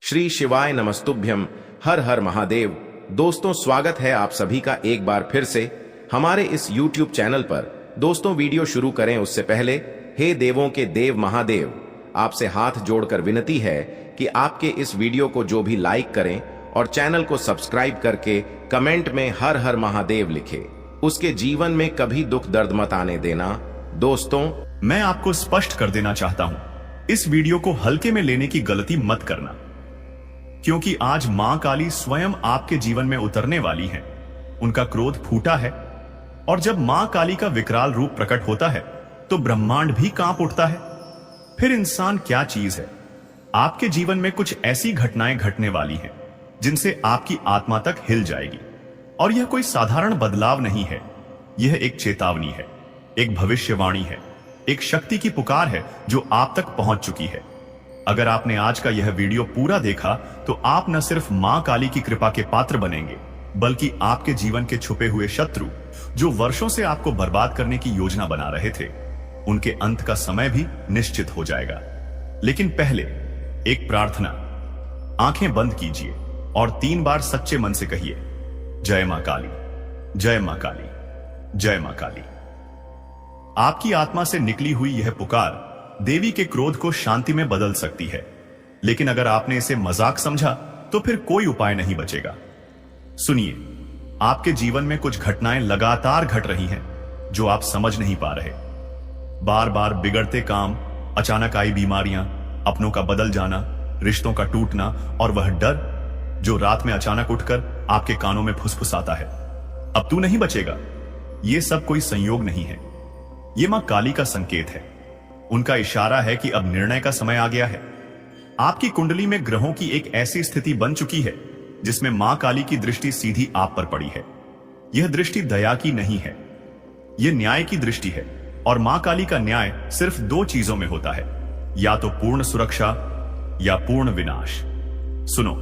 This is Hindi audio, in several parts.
श्री शिवाय नमस्तुभ्यम। हर हर महादेव। दोस्तों, स्वागत है आप सभी का एक बार फिर से हमारे इस YouTube चैनल पर। दोस्तों, वीडियो शुरू करें उससे पहले हे देवों के देव महादेव, आपसे हाथ जोड़कर विनती है कि आपके इस वीडियो को जो भी लाइक करें और चैनल को सब्सक्राइब करके कमेंट में हर हर महादेव लिखे, उसके जीवन में कभी दुख दर्द मत आने देना। दोस्तों, मैं आपको स्पष्ट कर देना चाहता हूं, इस वीडियो को हल्के में लेने की गलती मत करना, क्योंकि आज मां काली स्वयं आपके जीवन में उतरने वाली हैं। उनका क्रोध फूटा है और जब मां काली का विकराल रूप प्रकट होता है तो ब्रह्मांड भी कांप उठता है। फिर इंसान क्या चीज है? आपके जीवन में कुछ ऐसी घटनाएं घटने वाली हैं जिनसे आपकी आत्मा तक हिल जाएगी। और यह कोई साधारण बदलाव नहीं है, यह एक चेतावनी है, एक भविष्यवाणी है, एक शक्ति की पुकार है जो आप तक पहुंच चुकी है। अगर आपने आज का यह वीडियो पूरा देखा तो आप न सिर्फ मां काली की कृपा के पात्र बनेंगे, बल्कि आपके जीवन के छुपे हुए शत्रु जो वर्षों से आपको बर्बाद करने की योजना बना रहे थे, उनके अंत का समय भी निश्चित हो जाएगा। लेकिन पहले एक प्रार्थना। आंखें बंद कीजिए और 3 बार सच्चे मन से कहिए, जय मां काली, जय मां काली, जय मां काली। आपकी आत्मा से निकली हुई यह पुकार देवी के क्रोध को शांति में बदल सकती है। लेकिन अगर आपने इसे मजाक समझा तो फिर कोई उपाय नहीं बचेगा। सुनिए, आपके जीवन में कुछ घटनाएं लगातार घट रही हैं जो आप समझ नहीं पा रहे। बार बार बिगड़ते काम, अचानक आई बीमारियां, अपनों का बदल जाना, रिश्तों का टूटना और वह डर जो रात में अचानक उठकर आपके कानों में फुसफुसाता है, अब तू नहीं बचेगा। यह सब कोई संयोग नहीं है, यह मां काली का संकेत है। उनका इशारा है कि अब निर्णय का समय आ गया है। आपकी कुंडली में ग्रहों की एक ऐसी स्थिति बन चुकी है जिसमें मां काली की दृष्टि सीधी आप पर पड़ी है। यह दृष्टि दया की नहीं है, यह न्याय की दृष्टि है। और मां काली का न्याय सिर्फ 2 चीजों में होता है, या तो पूर्ण सुरक्षा या पूर्ण विनाश। सुनो,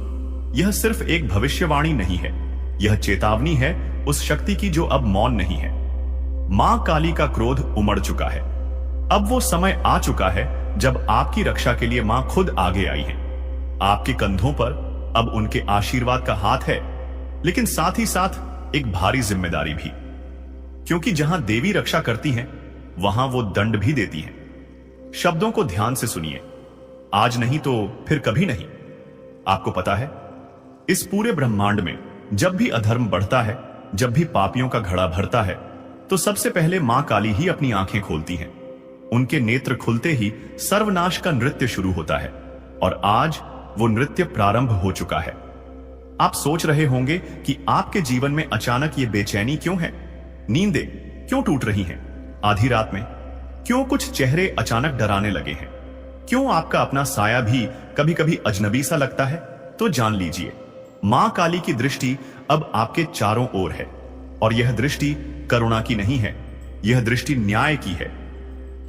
यह सिर्फ एक भविष्यवाणी नहीं है, यह चेतावनी है उस शक्ति की जो अब मौन नहीं है। मां काली का क्रोध उमड़ चुका है। अब वो समय आ चुका है जब आपकी रक्षा के लिए मां खुद आगे आई है। आपके कंधों पर अब उनके आशीर्वाद का हाथ है, लेकिन साथ ही साथ एक भारी जिम्मेदारी भी, क्योंकि जहां देवी रक्षा करती हैं वहां वो दंड भी देती हैं। शब्दों को ध्यान से सुनिए, आज नहीं तो फिर कभी नहीं। आपको पता है, इस पूरे ब्रह्मांड में जब भी अधर्म बढ़ता है, जब भी पापियों का घड़ा भरता है, तो सबसे पहले मां काली ही अपनी आंखें खोलती हैं। उनके नेत्र खुलते ही सर्वनाश का नृत्य शुरू होता है, और आज वो नृत्य प्रारंभ हो चुका है। आप सोच रहे होंगे कि आपके जीवन में अचानक ये बेचैनी क्यों है, नींदें क्यों टूट रही हैं, आधी रात में क्यों कुछ चेहरे अचानक डराने लगे हैं, क्यों आपका अपना साया भी कभी कभी अजनबी सा लगता है। तो जान लीजिए, मां काली की दृष्टि अब आपके चारों ओर है, और यह दृष्टि करुणा की नहीं है, यह दृष्टि न्याय की है।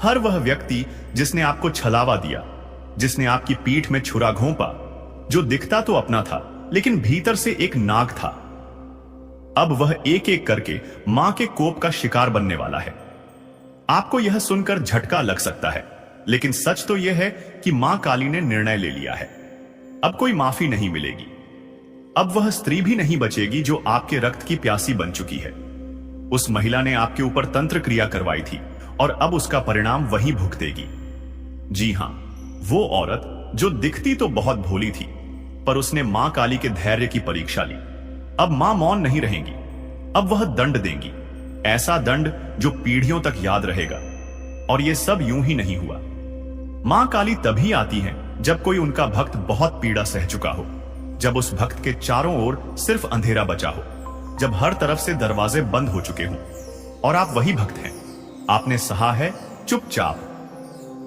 हर वह व्यक्ति जिसने आपको छलावा दिया, जिसने आपकी पीठ में छुरा घोंपा, जो दिखता तो अपना था लेकिन भीतर से एक नाग था, अब वह एक एक करके मां के कोप का शिकार बनने वाला है। आपको यह सुनकर झटका लग सकता है, लेकिन सच तो यह है कि मां काली ने निर्णय ले लिया है। अब कोई माफी नहीं मिलेगी। अब वह स्त्री भी नहीं बचेगी जो आपके रक्त की प्यासी बन चुकी है। उस महिला ने आपके ऊपर तंत्र क्रिया करवाई थी और अब उसका परिणाम वही भुगतेगी। जी हां, वो औरत जो दिखती तो बहुत भोली थी, पर उसने मां काली के धैर्य की परीक्षा ली। अब मां मौन नहीं रहेंगी, अब वह दंड देंगी, ऐसा दंड जो पीढ़ियों तक याद रहेगा। और यह सब यूं ही नहीं हुआ। मां काली तभी आती है जब कोई उनका भक्त बहुत पीड़ा सह चुका हो, जब उस भक्त के चारों ओर सिर्फ अंधेरा बचा हो, जब हर तरफ से दरवाजे बंद हो चुके हों। और आप वही भक्त हैं। आपने सहा है चुपचाप,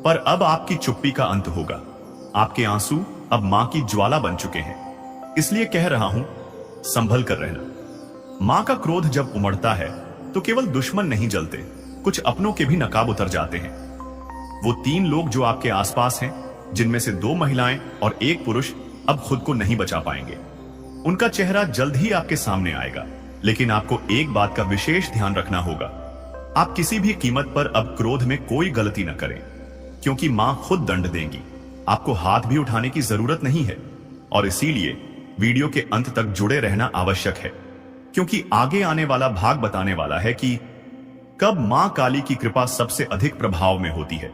पर अब आपकी चुप्पी का अंत होगा। आपके आंसू अब मां की ज्वाला बन चुके हैं। इसलिए कह रहा हूं, संभल कर रहना। मां का क्रोध जब उमड़ता है तो केवल दुश्मन नहीं जलते, कुछ अपनों के भी नकाब उतर जाते हैं। वो 3 लोग जो आपके आसपास हैं, जिनमें से 2 महिलाएं और 1 पुरुष, अब खुद को नहीं बचा पाएंगे। उनका चेहरा जल्द ही आपके सामने आएगा, लेकिन आपको एक बात का विशेष ध्यान रखना होगा। आप किसी भी कीमत पर अब क्रोध में कोई गलती न करें, क्योंकि मां खुद दंड देंगी। आपको हाथ भी उठाने की जरूरत नहीं है। और इसीलिए वीडियो के अंत तक जुड़े रहना आवश्यक है, क्योंकि आगे आने वाला भाग बताने वाला है कि कब मां काली की कृपा सबसे अधिक प्रभाव में होती है,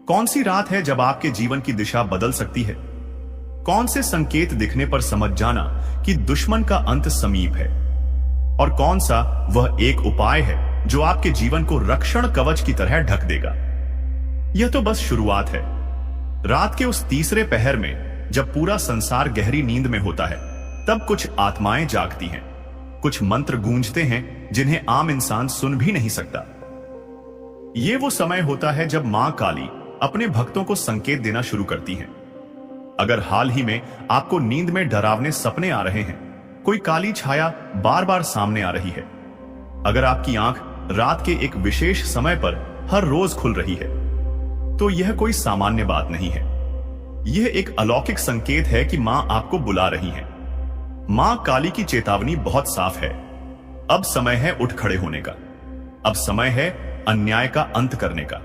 कौन सी रात है जब आपके जीवन की दिशा बदल सकती है, कौन से संकेत दिखने पर समझ जाना कि दुश्मन का अंत समीप है, और कौन सा वह एक उपाय है जो आपके जीवन को रक्षण कवच की तरह ढक देगा। यह तो बस शुरुआत है। रात के उस तीसरे पहर में जब पूरा संसार गहरी नींद में होता है, तब कुछ आत्माएं जागती हैं, कुछ मंत्र गूंजते हैं जिन्हें आम इंसान सुन भी नहीं सकता। ये वो समय होता है जब मां काली अपने भक्तों को संकेत देना शुरू करती हैं। अगर हाल ही में आपको नींद में डरावने सपने आ रहे हैं, कोई काली छाया बार बार सामने आ रही है, अगर आपकी आंख रात के एक विशेष समय पर हर रोज खुल रही है, तो यह कोई सामान्य बात नहीं है। यह एक अलौकिक संकेत है कि मां आपको बुला रही है। मां काली की चेतावनी बहुत साफ है। अब समय है उठ खड़े होने का। अब समय है अन्याय का अंत करने का।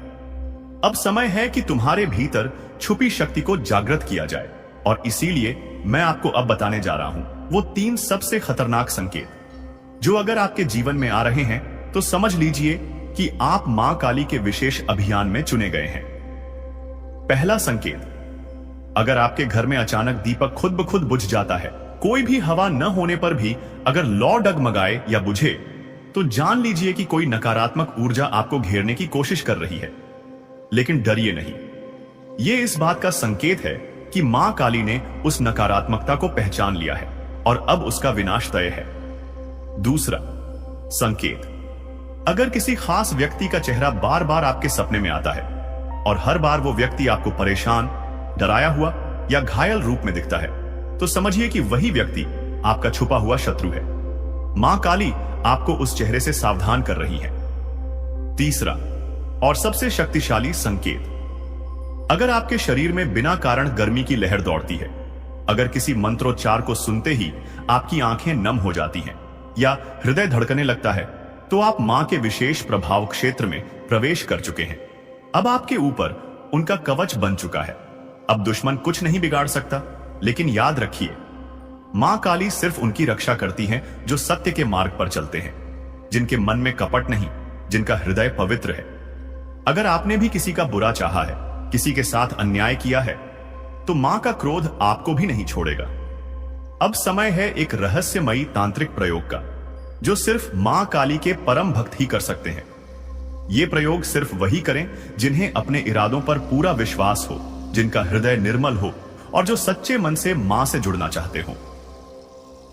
अब समय है कि तुम्हारे भीतर छुपी शक्ति को जागृत किया जाए। और इसीलिए मैं आपको अब बताने जा रहा हूं वो 3 सबसे खतरनाक संकेत, जो अगर आपके जीवन में आ रहे हैं तो समझ लीजिए कि आप मां काली के विशेष अभियान में चुने गए हैं। पहला संकेत, अगर आपके घर में अचानक दीपक खुद ब खुद बुझ जाता है, कोई भी हवा न होने पर भी अगर लौ डगमगाए या बुझे, तो जान लीजिए कि कोई नकारात्मक ऊर्जा आपको घेरने की कोशिश कर रही है। लेकिन डरिए नहीं, यह इस बात का संकेत है कि मां काली ने उस नकारात्मकता को पहचान लिया है और अब उसका विनाश तय है। दूसरा संकेत, अगर किसी खास व्यक्ति का चेहरा बार बार आपके सपने में आता है और हर बार वो व्यक्ति आपको परेशान, डराया हुआ या घायल रूप में दिखता है, तो समझिए कि वही व्यक्ति आपका छुपा हुआ शत्रु है। मां काली आपको उस चेहरे से सावधान कर रही है। तीसरा और सबसे शक्तिशाली संकेत, अगर आपके शरीर में बिना कारण गर्मी की लहर दौड़ती है, अगर किसी मंत्रोच्चार को सुनते ही आपकी आंखें नम हो जाती हैं या हृदय धड़कने लगता है, तो आप मां के विशेष प्रभाव क्षेत्र में प्रवेश कर चुके हैं। अब आपके ऊपर उनका कवच बन चुका है। अब दुश्मन कुछ नहीं बिगाड़ सकता। लेकिन याद रखिए, मां काली सिर्फ उनकी रक्षा करती हैं जो सत्य के मार्ग पर चलते हैं, जिनके मन में कपट नहीं, जिनका हृदय पवित्र है। अगर आपने भी किसी का बुरा चाहा है, किसी के साथ अन्याय किया है, तो मां का क्रोध आपको भी नहीं छोड़ेगा। अब समय है एक रहस्यमयी तांत्रिक प्रयोग का, जो सिर्फ मां काली के परम भक्त ही कर सकते हैं। ये प्रयोग सिर्फ वही करें जिन्हें अपने इरादों पर पूरा विश्वास हो, जिनका हृदय निर्मल हो और जो सच्चे मन से मां से जुड़ना चाहते हो।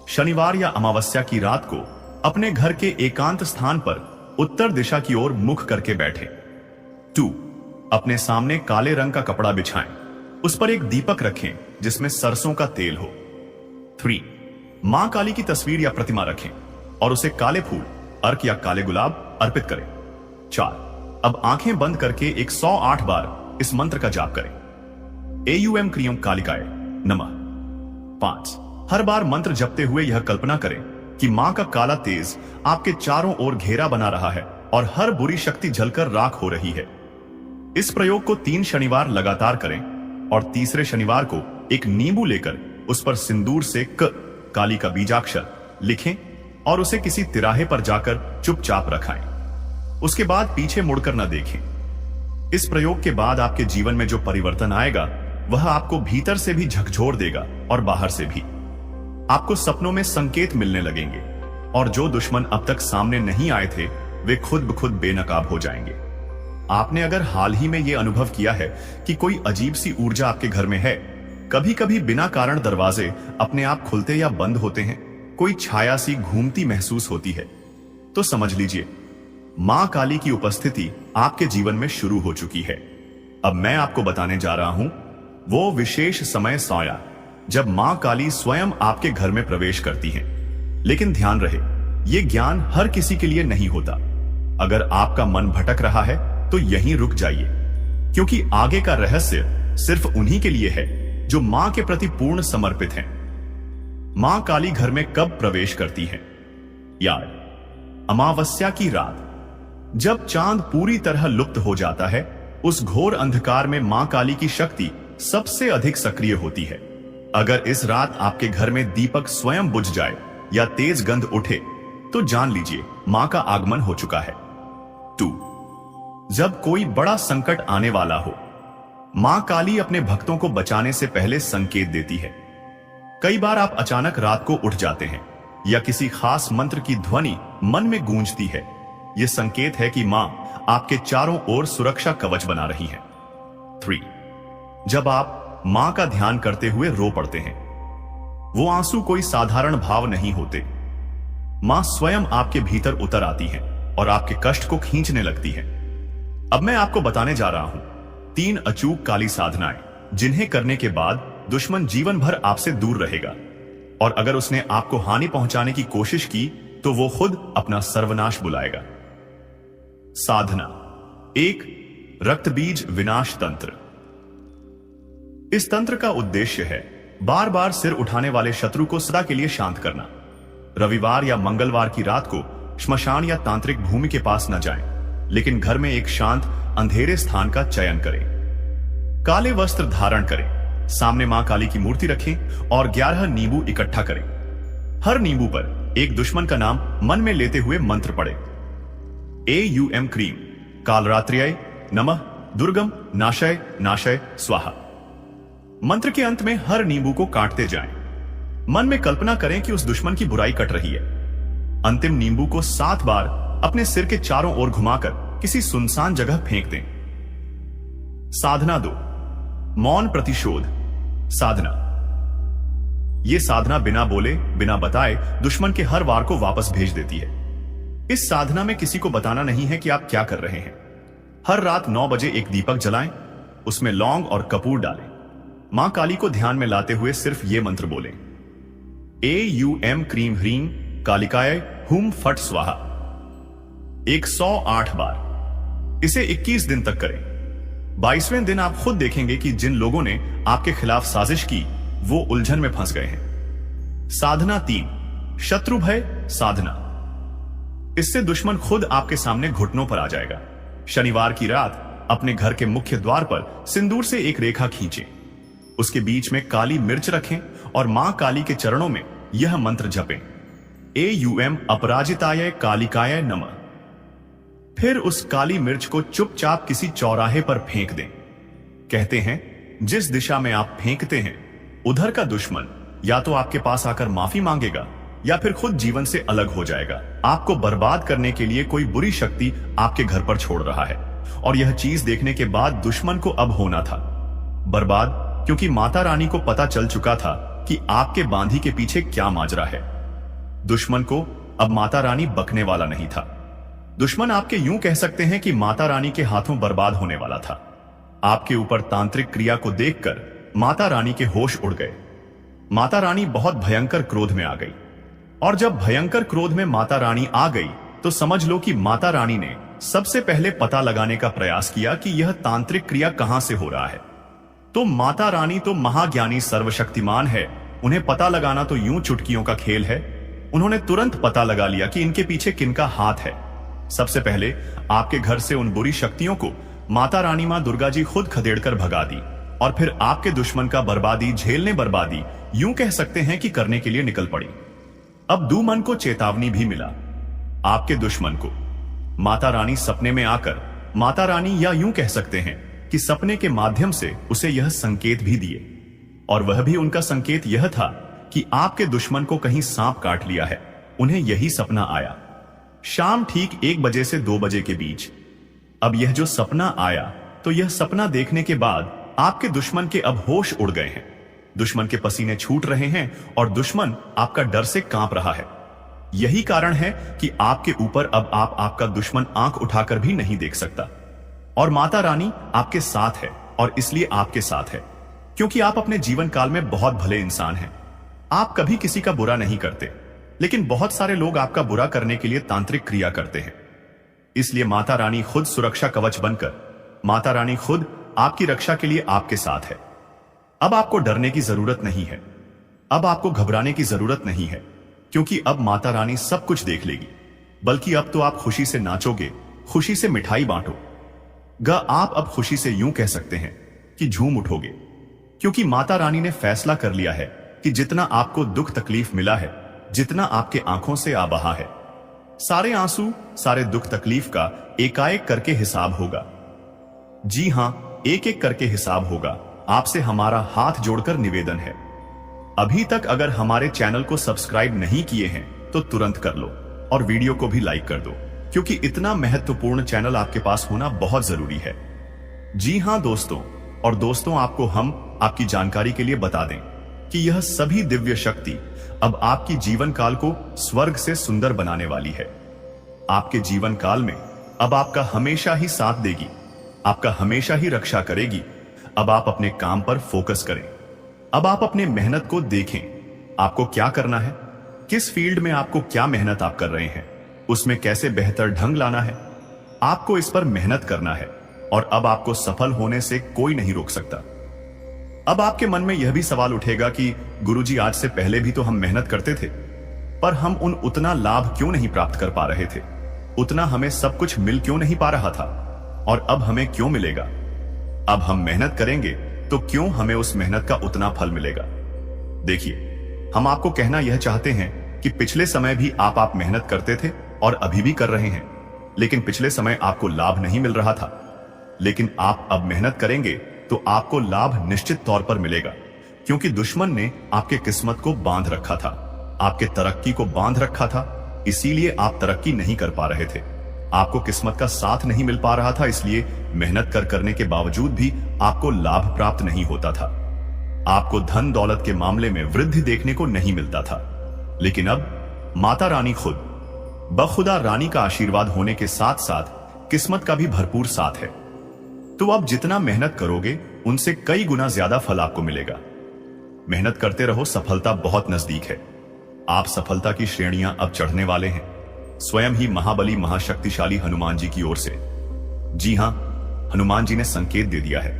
शनिवार या अमावस्या की रात को अपने घर के एकांत स्थान पर उत्तर दिशा की ओर मुख करके बैठें। 2. अपने सामने काले रंग का कपड़ा बिछाएं, उस पर एक दीपक रखें जिसमें सरसों का तेल हो। 3. मां काली की तस्वीर या प्रतिमा रखें और उसे काले फूल, अर्क या काले गुलाब अर्पित करें। 4. अब आंखें बंद करके 108 बार इस मंत्र का जाप करें। एयूएम क्रियम कालिकाय नमः। 5. हर बार मंत्र जपते हुए यह कल्पना करें कि मां का काला तेज आपके चारों ओर घेरा बना रहा है और हर बुरी शक्ति जलकर राख हो रही है। इस प्रयोग को 3 शनिवार लगातार करें और तीसरे शनिवार को एक नींबू लेकर उस पर सिंदूर से काली का बीजाक्षर लिखें और उसे किसी तिराहे पर जाकर चुपचाप रखाएं। उसके बाद पीछे मुड़कर न देखें। इस प्रयोग के बाद आपके जीवन में जो परिवर्तन आएगा, वह आपको भीतर से भी झकझोर देगा और बाहर से भी। आपको सपनों में संकेत मिलने लगेंगे और जो दुश्मन अब तक सामने नहीं आए थे, वे खुद ब खुद बेनकाब हो जाएंगे। आपने अगर हाल ही में यह अनुभव किया है कि कोई अजीब सी ऊर्जा आपके घर में है, कभी कभी बिना कारण दरवाजे अपने आप खुलते या बंद होते हैं, कोई छाया सी घूमती महसूस होती है, तो समझ लीजिए मां काली की उपस्थिति आपके जीवन में शुरू हो चुकी है। अब मैं आपको बताने जा रहा हूं वो विशेष समय साया जब मां काली स्वयं आपके घर में प्रवेश करती हैं। लेकिन ध्यान रहे, यह ज्ञान हर किसी के लिए नहीं होता। अगर आपका मन भटक रहा है तो यहीं रुक जाइए, क्योंकि आगे का रहस्य सिर्फ उन्हीं के लिए है जो मां के प्रति पूर्ण समर्पित हैं। मां काली घर में कब प्रवेश करती है? यार, अमावस्या की रात, जब चांद पूरी तरह लुप्त हो जाता है, उस घोर अंधकार में मां काली की शक्ति सबसे अधिक सक्रिय होती है। अगर इस रात आपके घर में दीपक स्वयं बुझ जाए या तेज गंध उठे तो जान लीजिए मां का आगमन हो चुका है। 2. जब कोई बड़ा संकट आने वाला हो, मां काली अपने भक्तों को बचाने से पहले संकेत देती है। कई बार आप अचानक रात को उठ जाते हैं या किसी खास मंत्र की ध्वनि मन में गूंजती है। यह संकेत है कि मां आपके चारों ओर सुरक्षा कवच बना रही है। 3. जब आप मां का ध्यान करते हुए रो पड़ते हैं, वो आंसू कोई साधारण भाव नहीं होते। मां स्वयं आपके भीतर उतर आती है और आपके कष्ट को खींचने लगती है। अब मैं आपको बताने जा रहा हूं 3 अचूक काली साधनाएं, जिन्हें करने के बाद दुश्मन जीवन भर आपसे दूर रहेगा, और अगर उसने आपको हानि पहुंचाने की कोशिश की तो वो खुद अपना सर्वनाश बुलाएगा। साधना 1. रक्त बीज विनाश तंत्र। इस तंत्र का उद्देश्य है बार बार सिर उठाने वाले शत्रु को सदा के लिए शांत करना। रविवार या मंगलवार की रात को श्मशान या तांत्रिक भूमि के पास न जाएं, लेकिन घर में एक शांत अंधेरे स्थान का चयन करें। काले वस्त्र धारण करें, सामने मां काली की मूर्ति रखें और 11 नींबू इकट्ठा करें। हर नींबू पर एक दुश्मन का नाम मन में लेते हुए मंत्र पढ़ें। AUM क्रीम कालरात्र्याय नमः दुर्गम नाशय नाशय स्वाहा। मंत्र के अंत में हर नींबू को काटते जाएं। मन में कल्पना करें कि उस दुश्मन की बुराई कट रही है। अंतिम नींबू को 7 बार अपने सिर के चारों ओर घुमाकर किसी सुनसान जगह फेंक दें। साधना 2. मौन प्रतिशोध साधना। यह साधना बिना बोले बिना बताए दुश्मन के हर वार को वापस भेज देती है। इस साधना में किसी को बताना नहीं है कि आप क्या कर रहे हैं। हर रात 9 बजे एक दीपक जलाएं, उसमें लौंग और कपूर डालें। मां काली को ध्यान में लाते हुए सिर्फ ये मंत्र बोलें। AUM क्रीम ह्रीम कालिकाय हुम फट स्वाहा 108 बार। इसे 21 दिन तक करें। 22वें दिन आप खुद देखेंगे कि जिन लोगों ने आपके खिलाफ साजिश की वो उलझन में फंस गए हैं। साधना 3. शत्रु भय साधना। इससे दुश्मन खुद आपके सामने घुटनों पर आ जाएगा। शनिवार की रात अपने घर के मुख्य द्वार पर सिंदूर से एक रेखा खींचें, उसके बीच में काली मिर्च रखें और मां काली के चरणों में यह मंत्र जपें। AUM अपराजिताय कालिकाय नमः। फिर उस काली मिर्च को चुपचाप किसी चौराहे पर फेंक दें। कहते हैं जिस दिशा में आप फेंकते हैं उधर का दुश्मन या तो आपके पास आकर माफी मांगेगा या फिर खुद जीवन से अलग हो जाएगा। आपको बर्बाद करने के लिए कोई बुरी शक्ति आपके घर पर छोड़ रहा है, और यह चीज देखने के बाद दुश्मन को अब होना था बर्बाद, क्योंकि माता रानी को पता चल चुका था कि आपके बांधी के पीछे क्या माजरा है। दुश्मन को अब माता रानी बकने वाला नहीं था। दुश्मन आपके यूं कह सकते हैं कि माता रानी के हाथों बर्बाद होने वाला था। आपके ऊपर तांत्रिक क्रिया को देखकर माता रानी के होश उड़ गए। माता रानी बहुत भयंकर क्रोध में आ गई, और जब भयंकर क्रोध में माता रानी आ गई तो समझ लो कि माता रानी ने सबसे पहले पता लगाने का प्रयास किया कि यह तांत्रिक क्रिया कहां से हो रहा है। तो माता रानी तो महाज्ञानी सर्वशक्तिमान है, उन्हें पता लगाना तो यूं चुटकियों का खेल है। उन्होंने तुरंत पता लगा लिया कि इनके पीछे किनका हाथ है। सबसे पहले आपके घर से उन बुरी शक्तियों को माता रानी मां दुर्गा जी खुद खदेड़कर भगा दी, और फिर आपके दुश्मन का बर्बादी झेलने बर्बादी यूं कह सकते हैं कि करने के लिए निकल पड़ी। अब दुमन को चेतावनी भी मिला। आपके दुश्मन को माता रानी सपने में आकर माता रानी या यूं कह सकते हैं कि सपने के माध्यम से उसे यह संकेत भी दिए, और वह भी उनका संकेत यह था कि आपके दुश्मन को कहीं सांप काट लिया है। उन्हें यही सपना आया शाम ठीक 1 बजे से 2 बजे के बीच। अब यह जो सपना आया, तो यह सपना देखने के बाद आपके दुश्मन के अब होश उड़ गए हैं। दुश्मन के पसीने छूट रहे हैं और दुश्मन आपका डर से कांप रहा है। यही कारण है कि आपके ऊपर अब आपका दुश्मन आंख उठाकर भी नहीं देख सकता, और माता रानी आपके साथ है, और इसलिए आपके साथ है क्योंकि आप अपने जीवन काल में बहुत भले इंसान हैं। आप कभी किसी का बुरा नहीं करते, लेकिन बहुत सारे लोग आपका बुरा करने के लिए तांत्रिक क्रिया करते हैं। इसलिए माता रानी खुद सुरक्षा कवच बनकर, माता रानी खुद आपकी रक्षा के लिए आपके साथ है। अब आपको डरने की जरूरत नहीं है, अब आपको घबराने की जरूरत नहीं है, क्योंकि अब माता रानी सब कुछ देख लेगी। बल्कि अब तो आप खुशी से नाचोगे, खुशी से मिठाई बांटो। आप अब खुशी से यूं कह सकते हैं कि झूम उठोगे, क्योंकि माता रानी ने फैसला कर लिया है कि जितना आपको दुख तकलीफ मिला है, जितना आपके आंखों से आ बहा है, सारे आंसू, सारे दुख तकलीफ का एकाएक करके हिसाब होगा। जी हां, एक एक करके हिसाब होगा। आपसे हमारा हाथ जोड़कर निवेदन है, अभी तक अगर हमारे चैनल को सब्सक्राइब नहीं किए हैं तो तुरंत कर लो और वीडियो को भी लाइक कर दो, क्योंकि इतना महत्वपूर्ण चैनल आपके पास होना बहुत जरूरी है। जी हां दोस्तों, और दोस्तों आपको हम आपकी जानकारी के लिए बता दें कि यह सभी दिव्य शक्ति अब आपकी जीवन काल को स्वर्ग से सुंदर बनाने वाली है। आपके जीवन काल में अब आपका हमेशा ही साथ देगी, आपका हमेशा ही रक्षा करेगी। अब आप अपने काम पर फोकस करें। अब आप अपने मेहनत को देखें, आपको क्या करना है, किस फील्ड में आपको क्या मेहनत आप कर रहे हैं, उसमें कैसे बेहतर ढंग लाना है, आपको इस पर मेहनत करना है और अब आपको सफल होने से कोई नहीं रोक सकता। अब आपके मन में यह भी सवाल उठेगा कि गुरुजी, आज से पहले भी तो हम मेहनत करते थे, पर हम उतना लाभ क्यों नहीं प्राप्त कर पा रहे थे, उतना हमें सब कुछ मिल क्यों नहीं पा रहा था, और अब हमें क्यों मिलेगा? अब हम मेहनत करेंगे तो क्यों हमें उस मेहनत का उतना फल मिलेगा? देखिए, हम आपको कहना यह चाहते हैं कि पिछले समय भी आप मेहनत करते थे और अभी भी कर रहे हैं, लेकिन पिछले समय आपको लाभ नहीं मिल रहा था। लेकिन आप अब मेहनत करेंगे तो आपको लाभ निश्चित तौर पर मिलेगा, क्योंकि दुश्मन ने आपके किस्मत को बांध रखा था, आपके तरक्की को बांध रखा था, इसीलिए आप तरक्की नहीं कर पा रहे थे। आपको किस्मत का साथ नहीं मिल पा रहा था, इसलिए मेहनत करने के बावजूद भी आपको लाभ प्राप्त नहीं होता था। आपको धन दौलत के मामले में वृद्धि देखने को नहीं मिलता था। लेकिन अब माता रानी खुद बखुदा रानी का आशीर्वाद होने के साथ साथ किस्मत का भी भरपूर साथ है। तो अब जितना मेहनत करोगे उनसे कई गुना ज्यादा फल आपको मिलेगा। मेहनत करते रहो, सफलता बहुत नजदीक है। आप सफलता की श्रेणियां अब चढ़ने वाले हैं, स्वयं ही महाबली महाशक्तिशाली हनुमान जी की ओर से। जी हां, हनुमान जी ने संकेत दे दिया है।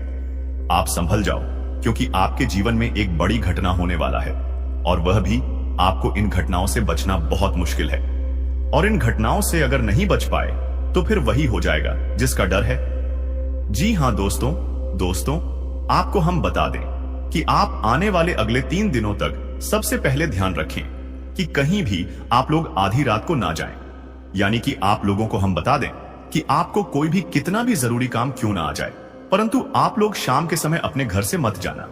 आप संभल जाओ, क्योंकि आपके जीवन में एक बड़ी घटना होने वाला है, और वह भी आपको इन घटनाओं से बचना बहुत मुश्किल है। और इन घटनाओं से अगर नहीं बच पाए तो फिर वही हो जाएगा जिसका डर है। जी हां दोस्तों, आपको हम बता दें कि आप आने वाले अगले 3 दिनों तक सबसे पहले ध्यान रखें कि कहीं भी आप लोग आधी रात को ना जाएं। यानी कि आप लोगों को हम बता दें कि आपको कोई भी कितना भी जरूरी काम क्यों ना आ जाए, परंतु आप लोग शाम के समय अपने घर से मत जाना।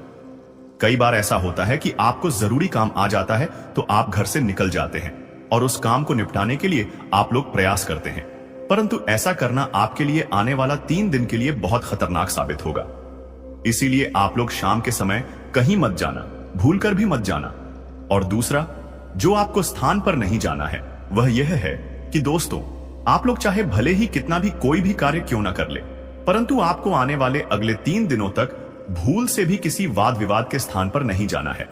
कई बार ऐसा होता है कि आपको जरूरी काम आ जाता है तो आप घर से निकल जाते हैं और उस काम को निपटाने के लिए आप लोग प्रयास करते हैं, परंतु ऐसा करना आपके लिए आने वाला 3 दिन के लिए बहुत खतरनाक साबित होगा। इसीलिए आप लोग शाम के समय कहीं मत जाना, भूलकर भी मत जाना। और दूसरा, जो आपको स्थान पर नहीं जाना है वह यह है कि दोस्तों, आप लोग चाहे भले ही कितना भी कोई भी कार्य क्यों ना कर ले, परंतु आपको आने वाले अगले 3 दिनों तक भूल से भी किसी वाद विवाद के स्थान पर नहीं जाना है।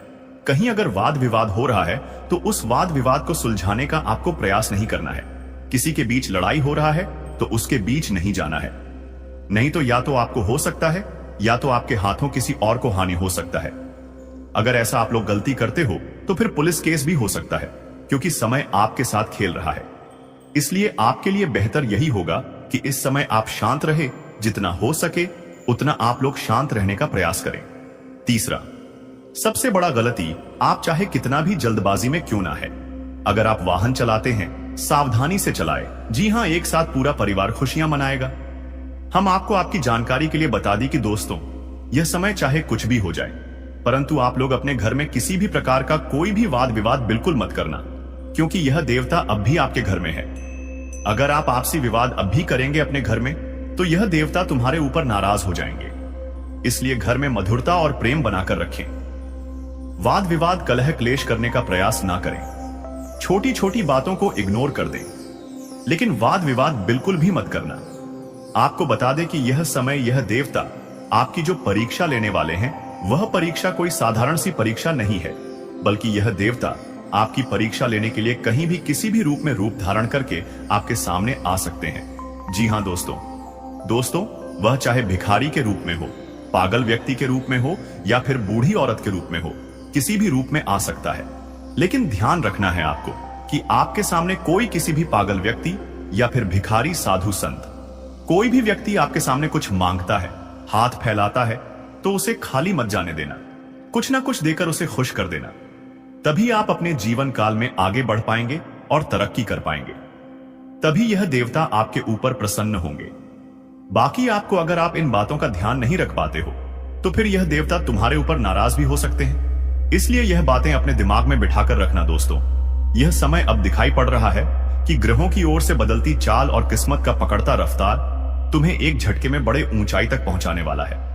कहीं अगर वाद विवाद हो रहा है तो उस वाद विवाद को सुलझाने का आपको प्रयास नहीं करना है। किसी के बीच लड़ाई हो रहा है तो उसके बीच नहीं जाना है, नहीं तो या तो आपको हो सकता है या तो आपके हाथों किसी और को हानि हो सकता है। अगर ऐसा आप लोग गलती करते हो तो फिर पुलिस केस भी हो सकता है, क्योंकि समय आपके साथ खेल रहा है। इसलिए आपके लिए बेहतर यही होगा कि इस समय आप शांत रहे, जितना हो सके उतना आप लोग शांत रहने का प्रयास करें। तीसरा, सबसे बड़ा गलती, आप चाहे कितना भी जल्दबाजी में क्यों ना है, अगर आप वाहन चलाते हैं सावधानी से चलाएं। जी हां, एक साथ पूरा परिवार खुशियां मनाएगा। हम आपको आपकी जानकारी के लिए बता दी कि दोस्तों, यह समय चाहे कुछ भी हो जाए, परंतु आप लोग अपने घर में किसी भी प्रकार का कोई भी वाद विवाद बिल्कुल मत करना, क्योंकि यह देवता अब भी आपके घर में है। अगर आप आपसी विवाद अब भी करेंगे अपने घर में तो यह देवता तुम्हारे ऊपर नाराज हो जाएंगे। इसलिए घर में मधुरता और प्रेम बनाकर रखें। वाद विवाद कलह क्लेश करने का प्रयास ना करें। छोटी छोटी बातों को इग्नोर कर दें, लेकिन वाद विवाद बिल्कुल भी मत करना। आपको बता दें कि यह समय, यह देवता आपकी जो परीक्षा लेने वाले हैं वह परीक्षा कोई साधारण सी परीक्षा नहीं है, बल्कि यह देवता आपकी परीक्षा लेने के लिए कहीं भी किसी भी रूप में रूप धारण करके आपके सामने आ सकते हैं। जी हां दोस्तों, वह चाहे भिखारी के रूप में हो, पागल व्यक्ति के रूप में हो या फिर बूढ़ी औरत के रूप में हो, किसी भी रूप में आ सकता है। लेकिन ध्यान रखना है आपको कि आपके सामने कोई किसी भी पागल व्यक्ति या फिर भिखारी, साधु संत, कोई भी व्यक्ति आपके सामने कुछ मांगता है, हाथ फैलाता है, तो उसे खाली मत जाने देना। कुछ ना कुछ देकर उसे खुश कर देना। तभी आप अपने जीवन काल में आगे बढ़ पाएंगे और तरक्की कर पाएंगे। तभी यह देवता आपके ऊपर प्रसन्न होंगे। बाकी आपको अगर आप इन बातों का ध्यान नहीं रख पाते हो तो फिर यह देवता तुम्हारे ऊपर नाराज भी हो सकते हैं। इसलिए यह बातें अपने दिमाग में बिठाकर रखना दोस्तों। यह समय अब दिखाई पड़ रहा है कि ग्रहों की ओर से बदलती चाल और किस्मत का पकड़ता रफ्तार तुम्हें एक झटके में बड़े ऊंचाई तक पहुंचाने वाला है।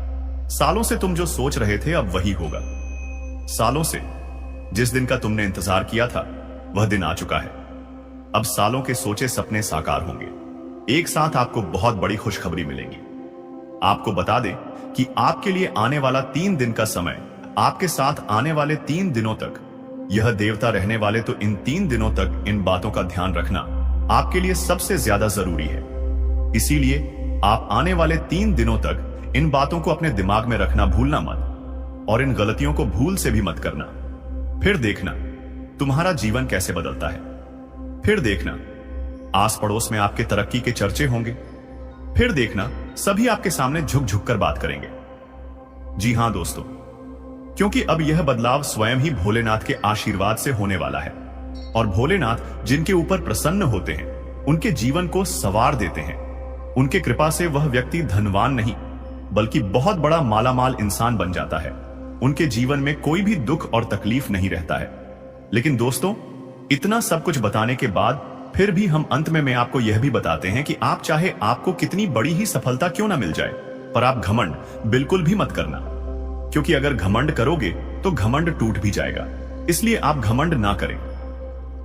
सालों से तुम जो सोच रहे थे अब वही होगा। सालों से जिस दिन का तुमने इंतजार किया था वह दिन आ चुका है। अब सालों के सोचे सपने साकार होंगे। एक साथ आपको बहुत बड़ी खुशखबरी मिलेगी। आपको बता दें कि आपके लिए आने वाला 3 दिन का समय, आपके साथ आने वाले 3 दिनों तक यह देवता रहने वाले, तो इन 3 दिनों तक इन बातों का ध्यान रखना आपके लिए सबसे ज्यादा जरूरी है। इसीलिए आप आने वाले 3 दिनों तक इन बातों को अपने दिमाग में रखना भूलना मत और इन गलतियों को भूल से भी मत करना। फिर देखना तुम्हारा जीवन कैसे बदलता है। फिर देखना आस पड़ोस में आपके तरक्की के चर्चे होंगे। फिर देखना सभी आपके सामने झुक झुक कर बात करेंगे। जी हां दोस्तों, क्योंकि अब यह बदलाव स्वयं ही भोलेनाथ के आशीर्वाद से होने वाला है और भोलेनाथ जिनके ऊपर प्रसन्न होते हैं उनके जीवन को संवार देते हैं। उनके कृपा से वह व्यक्ति धनवान नहीं बल्कि बहुत बड़ा मालामाल इंसान बन जाता है। उनके जीवन में कोई भी दुख और तकलीफ नहीं रहता है। लेकिन दोस्तों, इतना सब कुछ बताने के बाद फिर भी हम अंत में आपको यह भी बताते हैं कि आप चाहे आपको कितनी बड़ी ही सफलता क्यों ना मिल जाए, पर आप घमंड बिल्कुल भी मत करना। क्योंकि अगर घमंड करोगे तो घमंड टूट भी जाएगा। इसलिए आप घमंड ना करें।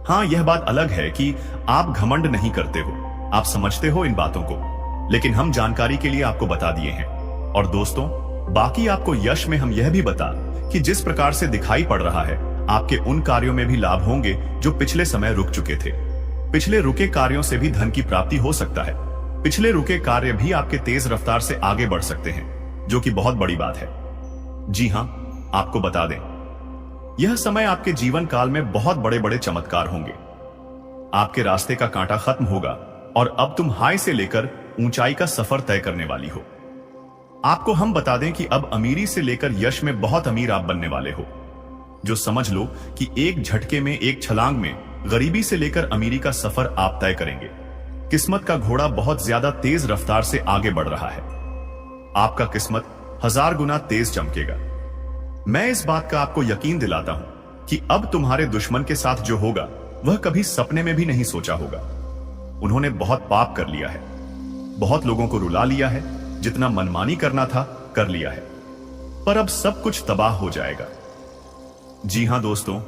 हां, यह बात अलग है कि आप घमंड नहीं करते हो, आप समझते हो इन बातों को, लेकिन हम जानकारी के लिए आपको बता दिए हैं। और दोस्तों, बाकी आपको यश में हम यह भी बता कि जिस प्रकार से दिखाई पड़ रहा है आपके उन कार्यों में भी लाभ होंगे जो पिछले समय रुक चुके थे। पिछले रुके कार्यों से भी धन की प्राप्ति हो सकता है। पिछले रुके कार्य भी आपके तेज रफ्तार से आगे बढ़ सकते हैं, जो कि बहुत बड़ी बात है। जी हां, आपको बता दें, यह समय आपके जीवन काल में बहुत बड़े बड़े चमत्कार होंगे। आपके रास्ते का कांटा खत्म होगा और अब तुम हाई से लेकर ऊंचाई का सफर तय करने वाली हो। आपको हम बता दें कि अब अमीरी से लेकर यश में बहुत अमीर आप बनने वाले हो। जो समझ लो कि एक झटके में, एक छलांग में गरीबी से लेकर अमीरी का सफर आप तय करेंगे। किस्मत का घोड़ा बहुत ज्यादा तेज रफ्तार से आगे बढ़ रहा है। आपका किस्मत 1000 गुना तेज चमकेगा। मैं इस बात का आपको यकीन दिलाता हूं कि अब तुम्हारे दुश्मन के साथ जो होगा वह कभी सपने में भी नहीं सोचा होगा। उन्होंने बहुत पाप कर लिया है, बहुत लोगों को रुला लिया है, जितना मनमानी करना था कर लिया है, पर अब सब कुछ तबाह हो जाएगा। जी हां दोस्तों,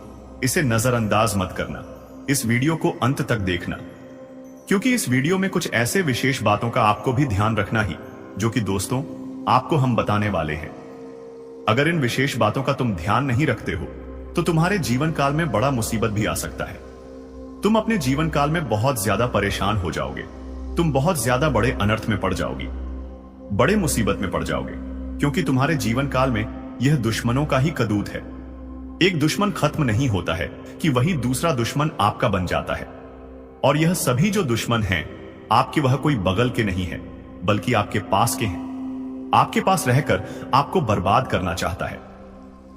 इसे नजरअंदाज मत करना। इस वीडियो को अंत तक देखना, क्योंकि इस वीडियो में कुछ ऐसे विशेष बातों का आपको भी ध्यान रखना ही, जो कि दोस्तों आपको हम बताने वाले हैं। अगर इन विशेष बातों का तुम ध्यान नहीं रखते हो तो तुम्हारे जीवन काल में बड़ा मुसीबत भी आ सकता है। तुम अपने जीवन काल में बहुत ज्यादा परेशान हो जाओगे। तुम बहुत ज्यादा बड़े अनर्थ में पड़ जाओगी, बड़े मुसीबत में पड़ जाओगे, क्योंकि तुम्हारे जीवन काल में यह दुश्मनों का ही कदूत है। एक दुश्मन खत्म नहीं होता है कि वही दूसरा दुश्मन आपका बन जाता है। और यह सभी जो दुश्मन हैं आपके, वह कोई बगल के नहीं है बल्कि आपके पास के हैं। आपके पास रहकर आपको बर्बाद करना चाहता है।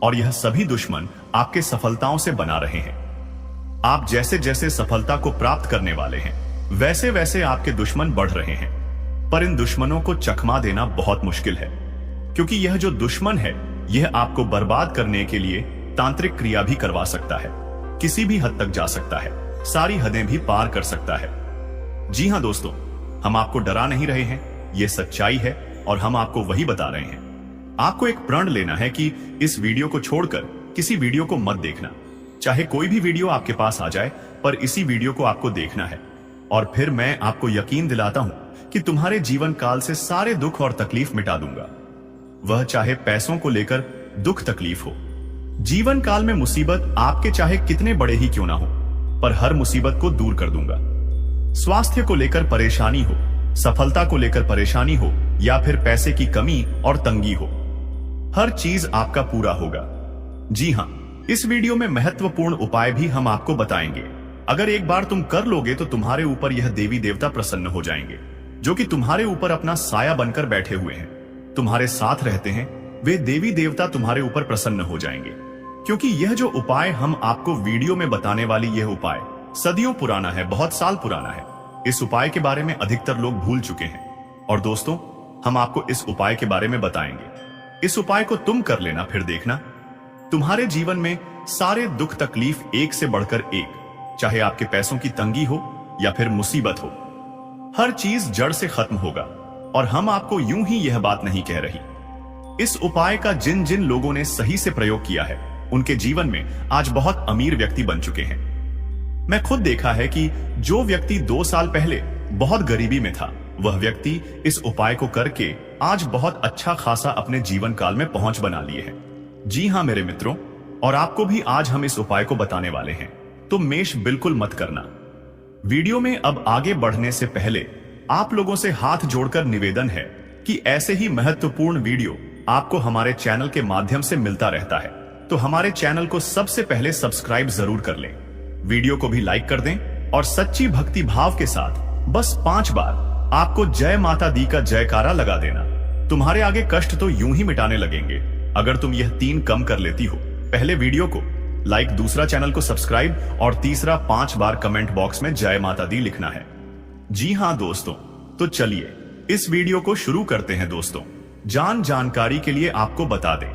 और यह सभी दुश्मन आपके सफलताओं से बना रहे हैं। आप जैसे जैसे सफलता को प्राप्त करने वाले हैं वैसे वैसे आपके दुश्मन बढ़ रहे हैं। पर इन दुश्मनों को चकमा देना बहुत मुश्किल है, क्योंकि यह जो दुश्मन है यह आपको बर्बाद करने के लिए तांत्रिक क्रिया भी करवा सकता है, किसी भी हद तक जा सकता है, सारी हदें भी पार कर सकता है। जी हां दोस्तों, हम आपको डरा नहीं रहे हैं, यह सच्चाई है और हम आपको वही बता रहे हैं। आपको एक प्रण लेना है कि इस वीडियो को छोड़कर किसी वीडियो को मत देखना। चाहे कोई भी वीडियो आपके पास आ जाए, पर इसी वीडियो को आपको देखना है। और फिर मैं आपको यकीन दिलाता हूं कि तुम्हारे जीवन काल से सारे दुख और तकलीफ मिटा दूंगा। वह चाहे पैसों को लेकर दुख तकलीफ हो। जीवन काल में मुसीबत आपके चाहे कितने बड़े ही क्यों ना हो, पर हर मुसीबत को दूर कर दूंगा। स्वास्थ्य को लेकर परेशानी हो, सफलता को लेकर परेशानी हो, या फिर पैसे की कमी और तंगी हो, हर चीज आपका पूरा होगा। जी हां, इस वीडियो में महत्वपूर्ण उपाय भी हम आपको बताएंगे। अगर एक बार तुम कर लोगे तो तुम्हारे ऊपर यह देवी देवता प्रसन्न हो जाएंगे, जो कि तुम्हारे ऊपर अपना साया बनकर बैठे हुए हैं, तुम्हारे साथ रहते हैं, वे देवी देवता तुम्हारे ऊपर प्रसन्न हो जाएंगे, क्योंकि यह जो उपाय हम आपको वीडियो में बताने वाली यह उपाय सदियों पुराना है, बहुत साल पुराना है। इस उपाय के बारे में अधिकतर लोग भूल चुके हैं और दोस्तों हम आपको इस उपाय के बारे में बताएंगे। इस उपाय को तुम कर लेना, फिर देखना तुम्हारे जीवन में सारे दुख तकलीफ एक से बढ़कर एक, चाहे आपके पैसों की तंगी हो या फिर मुसीबत हो, हर चीज जड़ से खत्म होगा। और हम आपको यूं ही यह बात नहीं कह रही। इस उपाय का जिन जिन लोगों ने सही से प्रयोग किया है उनके जीवन में आज बहुत अमीर व्यक्ति बन चुके हैं। मैं खुद देखा है कि जो व्यक्ति 2 साल पहले बहुत गरीबी में था, वह व्यक्ति इस उपाय को करके आज बहुत अच्छा खासा अपने जीवन काल में पहुंच बना लिए है। जी हां मेरे मित्रों, और आपको भी आज हम इस उपाय को बताने वाले हैं, तो मेष बिल्कुल मत करना। वीडियो में अब आगे बढ़ने से पहले आप लोगों से हाथ जोड़कर निवेदन है कि ऐसे ही महत्वपूर्ण वीडियो आपको हमारे चैनल के माध्यम से मिलता रहता है, तो हमारे चैनल को सबसे पहले सब्सक्राइब जरूर कर लें, वीडियो को भी लाइक कर दें और सच्ची भक्ति भाव के साथ बस 5 बार आपको जय माता दी का जयकारा लगा देना। तुम्हारे आगे कष्ट तो यूं ही मिटाने लगेंगे अगर तुम यह 3 कम कर लेती हो। पहले वीडियो को लाइक, दूसरा चैनल को सब्सक्राइब और तीसरा 5 बार कमेंट बॉक्स में जय माता दी लिखना है। जी हां दोस्तों, तो चलिए इस वीडियो को शुरू करते हैं। दोस्तों जानकारी के लिए आपको बता दें,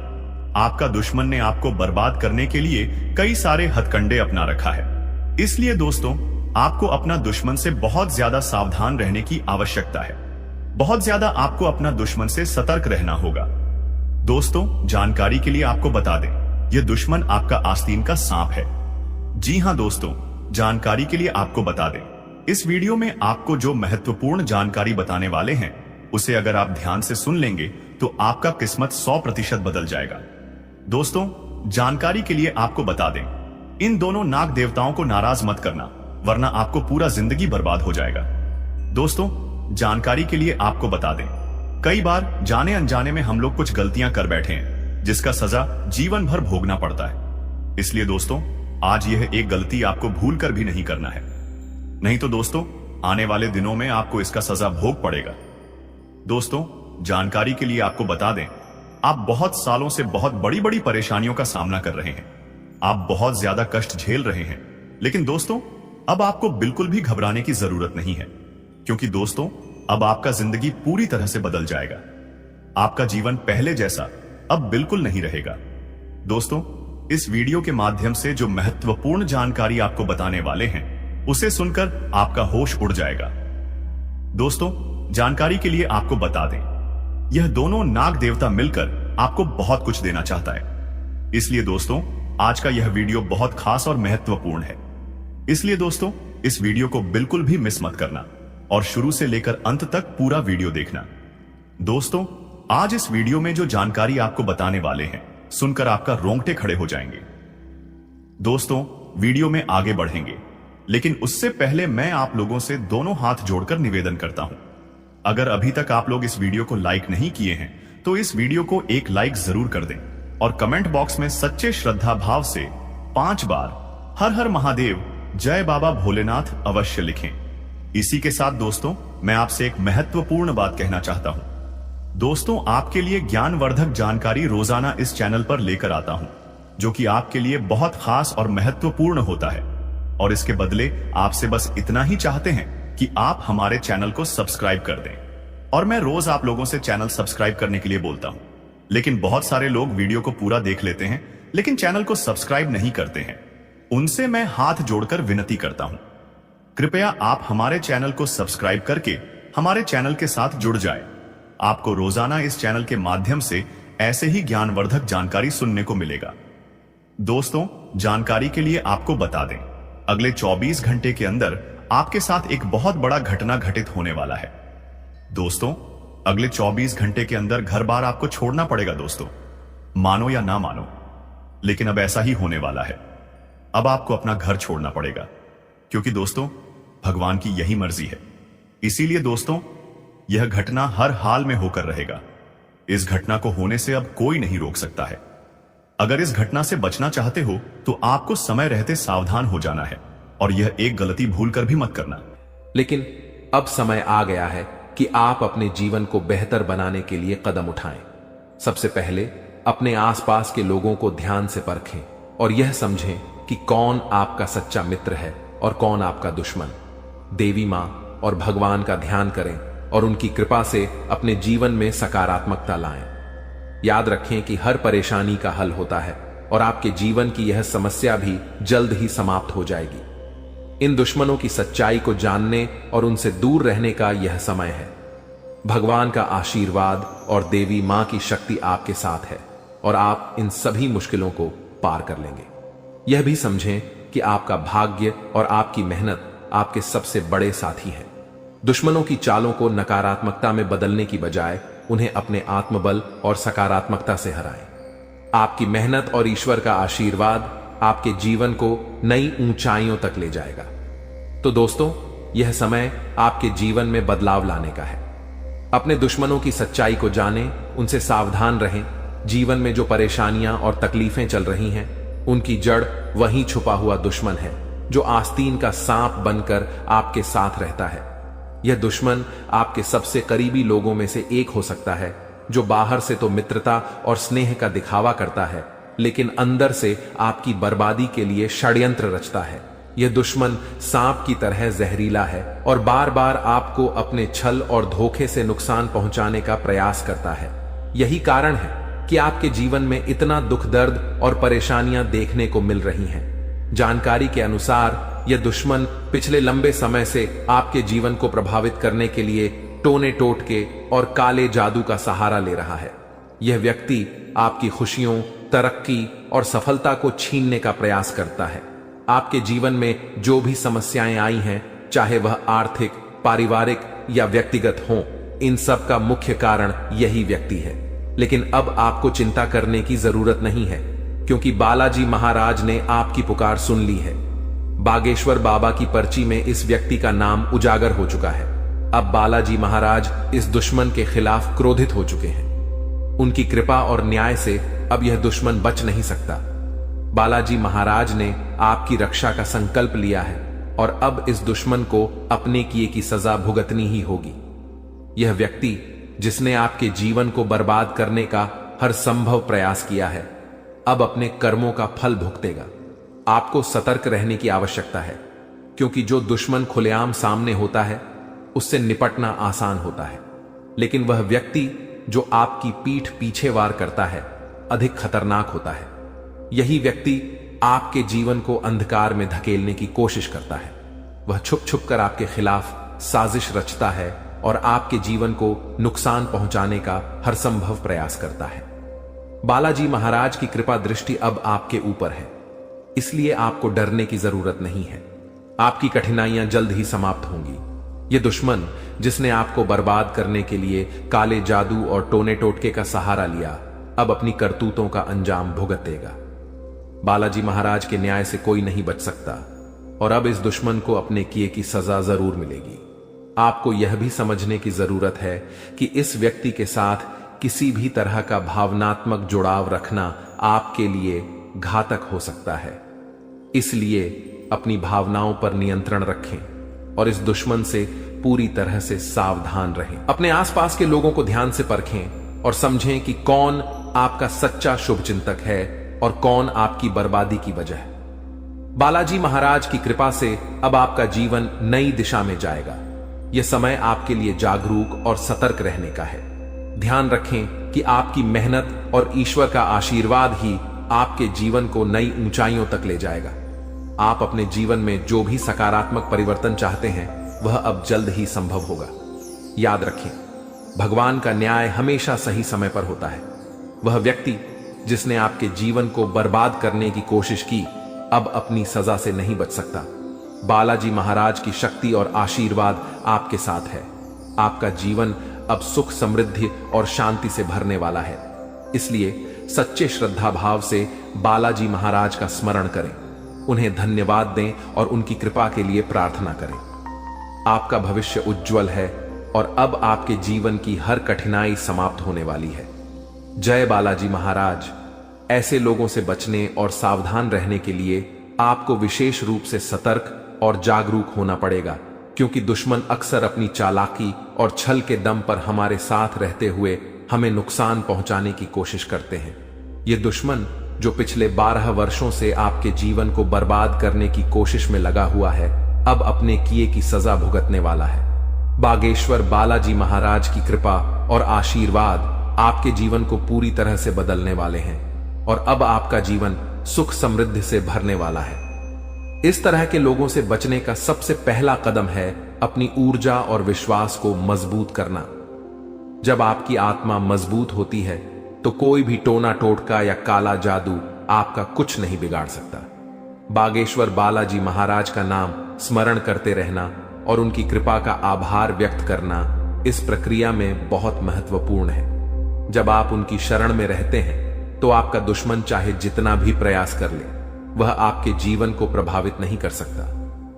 आपका दुश्मन ने आपको बर्बाद करने के लिए कई सारे हथकंडे अपना रखा है। इसलिए दोस्तों आपको अपना दुश्मन से बहुत ज्यादा सावधान रहने की आवश्यकता है। बहुत ज्यादा आपको अपना दुश्मन से सतर्क रहना होगा। दोस्तों जानकारी के लिए आपको बता दें, यह दुश्मन आपका आस्तीन का सांप है। जी हां दोस्तों, जानकारी के लिए आपको बता दें, इस वीडियो में आपको जो महत्वपूर्ण जानकारी बताने वाले हैं उसे अगर आप ध्यान से सुन लेंगे तो आपका किस्मत 100% बदल जाएगा। दोस्तों जानकारी के लिए आपको बता दें, इन दोनों नाग देवताओं को नाराज मत करना, वरना आपको पूरा जिंदगी बर्बाद हो जाएगा। दोस्तों जानकारी के लिए आपको बता दें, कई बार जाने अनजाने में हम लोग कुछ गलतियां कर बैठे हैं जिसका सजा जीवन भर भोगना पड़ता है। इसलिए दोस्तों आज यह एक गलती आपको भूल कर भी नहीं करना है, नहीं तो दोस्तों आने वाले दिनों में आपको इसका सजा भोग पड़ेगा। दोस्तों जानकारी के लिए आपको बता दें, आप बहुत सालों से बहुत बड़ी बड़ी परेशानियों का सामना कर रहे हैं, आप बहुत ज्यादा कष्ट झेल रहे हैं, लेकिन दोस्तों अब आपको बिल्कुल भी घबराने की जरूरत नहीं है, क्योंकि दोस्तों अब आपका जिंदगी पूरी तरह से बदल जाएगा। आपका जीवन पहले जैसा अब बिल्कुल नहीं रहेगा। दोस्तों इस वीडियो के माध्यम से जो महत्वपूर्ण जानकारी आपको बताने वाले हैं उसे सुनकर आपका होश उड़ जाएगा। दोस्तों जानकारी के लिए आपको बता दें, यह दोनों नाग देवता मिलकर आपको बहुत कुछ देना चाहता है। इसलिए दोस्तों आज का यह वीडियो बहुत खास और महत्वपूर्ण है। इसलिए दोस्तों इस वीडियो को बिल्कुल भी मिस मत करना और शुरू से लेकर अंत तक पूरा वीडियो देखना। दोस्तों आज इस वीडियो में जो जानकारी आपको बताने वाले हैं सुनकर आपका रोंगटे खड़े हो जाएंगे। दोस्तों वीडियो में आगे बढ़ेंगे, लेकिन उससे पहले मैं आप लोगों से दोनों हाथ जोड़कर निवेदन करता हूं, अगर अभी तक आप लोग इस वीडियो को लाइक नहीं किए हैं तो इस वीडियो को एक लाइक जरूर कर दें और कमेंट बॉक्स में सच्चे श्रद्धा भाव से 5 बार हर हर महादेव, जय बाबा भोलेनाथ अवश्य लिखें। इसी के साथ दोस्तों मैं आपसे एक महत्वपूर्ण बात कहना चाहता हूं। दोस्तों आपके लिए ज्ञानवर्धक जानकारी रोजाना इस चैनल पर लेकर आता हूं, जो कि आपके लिए बहुत खास और महत्वपूर्ण होता है, और इसके बदले आपसे बस इतना ही चाहते हैं कि आप हमारे चैनल को सब्सक्राइब कर दें। और मैं रोज आप लोगों से चैनल सब्सक्राइब करने के लिए बोलता हूं, लेकिन बहुत सारे लोग वीडियो को पूरा देख लेते हैं लेकिन चैनल को सब्सक्राइब नहीं करते हैं। उनसे मैं हाथ जोड़कर विनती करता हूं, कृपया आप हमारे चैनल को सब्सक्राइब करके हमारे चैनल के साथ जुड़ जाए। आपको रोजाना इस चैनल के माध्यम से ऐसे ही ज्ञानवर्धक जानकारी सुनने को मिलेगा। दोस्तों जानकारी के लिए आपको बता दें, अगले 24 घंटे के अंदर आपके साथ एक बहुत बड़ा घटना घटित होने वाला है। दोस्तों अगले 24 घंटे के अंदर घर बार आपको छोड़ना पड़ेगा। दोस्तों मानो या ना मानो, लेकिन अब ऐसा ही होने वाला है। अब आपको अपना घर छोड़ना पड़ेगा, क्योंकि दोस्तों भगवान की यही मर्जी है। इसीलिए दोस्तों यह घटना हर हाल में होकर रहेगा। इस घटना को होने से अब कोई नहीं रोक सकता है। अगर इस घटना से बचना चाहते हो तो आपको समय रहते सावधान हो जाना है, और यह एक गलती भूल कर भी मत करना। लेकिन अब समय आ गया है कि आप अपने जीवन को बेहतर बनाने के लिए कदम उठाएं। सबसे पहले अपने आसपास के लोगों को ध्यान से परखें और यह समझें कि कौन आपका सच्चा मित्र है और कौन आपका दुश्मन। देवी मां और भगवान का ध्यान करें और उनकी कृपा से अपने जीवन में सकारात्मकता लाएं। याद रखें कि हर परेशानी का हल होता है और आपके जीवन की यह समस्या भी जल्द ही समाप्त हो जाएगी। इन दुश्मनों की सच्चाई को जानने और उनसे दूर रहने का यह समय है। भगवान का आशीर्वाद और देवी मां की शक्ति आपके साथ है और आप इन सभी मुश्किलों को पार कर लेंगे। यह भी समझें कि आपका भाग्य और आपकी मेहनत आपके सबसे बड़े साथी हैं। दुश्मनों की चालों को नकारात्मकता में बदलने की बजाय उन्हें अपने आत्मबल और सकारात्मकता से हराएं। आपकी मेहनत और ईश्वर का आशीर्वाद आपके जीवन को नई ऊंचाइयों तक ले जाएगा। तो दोस्तों, यह समय आपके जीवन में बदलाव लाने का है। अपने दुश्मनों की सच्चाई को जानें, उनसे सावधान रहें। जीवन में जो परेशानियां और तकलीफें चल रही हैं, उनकी जड़ वहीं छुपा हुआ दुश्मन है जो आस्तीन का सांप बनकर आपके साथ रहता है। यह दुश्मन आपके सबसे करीबी लोगों में से एक हो सकता है, जो बाहर से तो मित्रता और स्नेह का दिखावा करता है, लेकिन अंदर से आपकी बर्बादी के लिए षड्यंत्र रचता है। यह दुश्मन सांप की तरह जहरीला है और बार बार आपको अपने छल और धोखे से नुकसान पहुंचाने का प्रयास करता है। यही कारण है कि आपके जीवन में इतना दुख दर्द और परेशानियां देखने को मिल रही हैं। जानकारी के अनुसार यह दुश्मन पिछले लंबे समय से आपके जीवन को प्रभावित करने के लिए टोने टोटके और काले जादू का सहारा ले रहा है। यह व्यक्ति आपकी खुशियों, तरक्की और सफलता को छीनने का प्रयास करता है। आपके जीवन में जो भी समस्याएं आई हैं, चाहे वह आर्थिक, पारिवारिक या व्यक्तिगत हों, इन सब का मुख्य कारण यही व्यक्ति है। लेकिन अब आपको चिंता करने की जरूरत नहीं है, क्योंकि बालाजी महाराज ने आपकी पुकार सुन ली है। बागेश्वर बाबा की पर्ची में इस व्यक्ति का नाम उजागर हो चुका है। अब बालाजी महाराज इस दुश्मन के खिलाफ क्रोधित हो चुके हैं। उनकी कृपा और न्याय से अब यह दुश्मन बच नहीं सकता। बालाजी महाराज ने आपकी रक्षा का संकल्प लिया है और अब इस दुश्मन को अपने किए की सजा भुगतनी ही होगी। यह व्यक्ति जिसने आपके जीवन को बर्बाद करने का हर संभव प्रयास किया है, अब अपने कर्मों का फल भुगतेगा। आपको सतर्क रहने की आवश्यकता है, क्योंकि जो दुश्मन खुलेआम सामने होता है, उससे निपटना आसान होता है, लेकिन वह व्यक्ति जो आपकी पीठ पीछे वार करता है, अधिक खतरनाक होता है। यही व्यक्ति आपके जीवन को अंधकार में धकेलने की कोशिश करता है। वह छुप छुप कर आपके खिलाफ साजिश रचता है और आपके जीवन को नुकसान पहुंचाने का हर संभव प्रयास करता है। बालाजी महाराज की कृपा दृष्टि अब आपके ऊपर है, इसलिए आपको डरने की जरूरत नहीं है। आपकी कठिनाइयां जल्द ही समाप्त होंगी। यह दुश्मन जिसने आपको बर्बाद करने के लिए काले जादू और टोने टोटके का सहारा लिया, अब अपनी करतूतों का अंजाम भुगतेगा। बालाजी महाराज के न्याय से कोई नहीं बच सकता और अब इस दुश्मन को अपने किए की सजा जरूर मिलेगी। आपको यह भी समझने की जरूरत है कि इस व्यक्ति के साथ किसी भी तरह का भावनात्मक जुड़ाव रखना आपके लिए घातक हो सकता है। इसलिए अपनी भावनाओं पर नियंत्रण रखें और इस दुश्मन से पूरी तरह से सावधान रहें। अपने आसपास के लोगों को ध्यान से परखें और समझें कि कौन आपका सच्चा शुभचिंतक है और कौन आपकी बर्बादी की वजह है। बालाजी महाराज की कृपा से अब आपका जीवन नई दिशा में जाएगा। यह समय आपके लिए जागरूक और सतर्क रहने का है। ध्यान रखें कि आपकी मेहनत और ईश्वर का आशीर्वाद ही आपके जीवन को नई ऊंचाइयों तक ले जाएगा। आप अपने जीवन में जो भी सकारात्मक परिवर्तन चाहते हैं, वह अब जल्द ही संभव होगा। याद रखें, भगवान का न्याय हमेशा सही समय पर होता है। वह व्यक्ति जिसने आपके जीवन को बर्बाद करने की कोशिश की, अब अपनी सजा से नहीं बच सकता। बालाजी महाराज की शक्ति और आशीर्वाद आपके साथ है। आपका जीवन अब सुख, समृद्धि और शांति से भरने वाला है। इसलिए सच्चे श्रद्धा भाव से बालाजी महाराज का स्मरण करें, उन्हें धन्यवाद दें और उनकी कृपा के लिए प्रार्थना करें। आपका भविष्य उज्जवल है और अब आपके जीवन की हर कठिनाई समाप्त होने वाली है। जय बालाजी महाराज। ऐसे लोगों से बचने और सावधान रहने के लिए आपको विशेष रूप से सतर्क और जागरूक होना पड़ेगा, क्योंकि दुश्मन अक्सर अपनी चालाकी और छल के दम पर हमारे साथ रहते हुए हमें नुकसान पहुंचाने की कोशिश करते हैं। ये दुश्मन जो पिछले 12 वर्षों से आपके जीवन को बर्बाद करने की कोशिश में लगा हुआ है, अब अपने किए की सजा भुगतने वाला है। बागेश्वर बालाजी महाराज की कृपा और आशीर्वाद आपके जीवन को पूरी तरह से बदलने वाले हैं और अब आपका जीवन सुख समृद्धि से भरने वाला है। इस तरह के लोगों से बचने का सबसे पहला कदम है अपनी ऊर्जा और विश्वास को मजबूत करना। जब आपकी आत्मा मजबूत होती है तो कोई भी टोना टोटका या काला जादू आपका कुछ नहीं बिगाड़ सकता। बागेश्वर बालाजी महाराज का नाम स्मरण करते रहना और उनकी कृपा का आभार व्यक्त करना इस प्रक्रिया में बहुत महत्वपूर्ण है। जब आप उनकी शरण में रहते हैं तो आपका दुश्मन चाहे जितना भी प्रयास कर ले, वह आपके जीवन को प्रभावित नहीं कर सकता।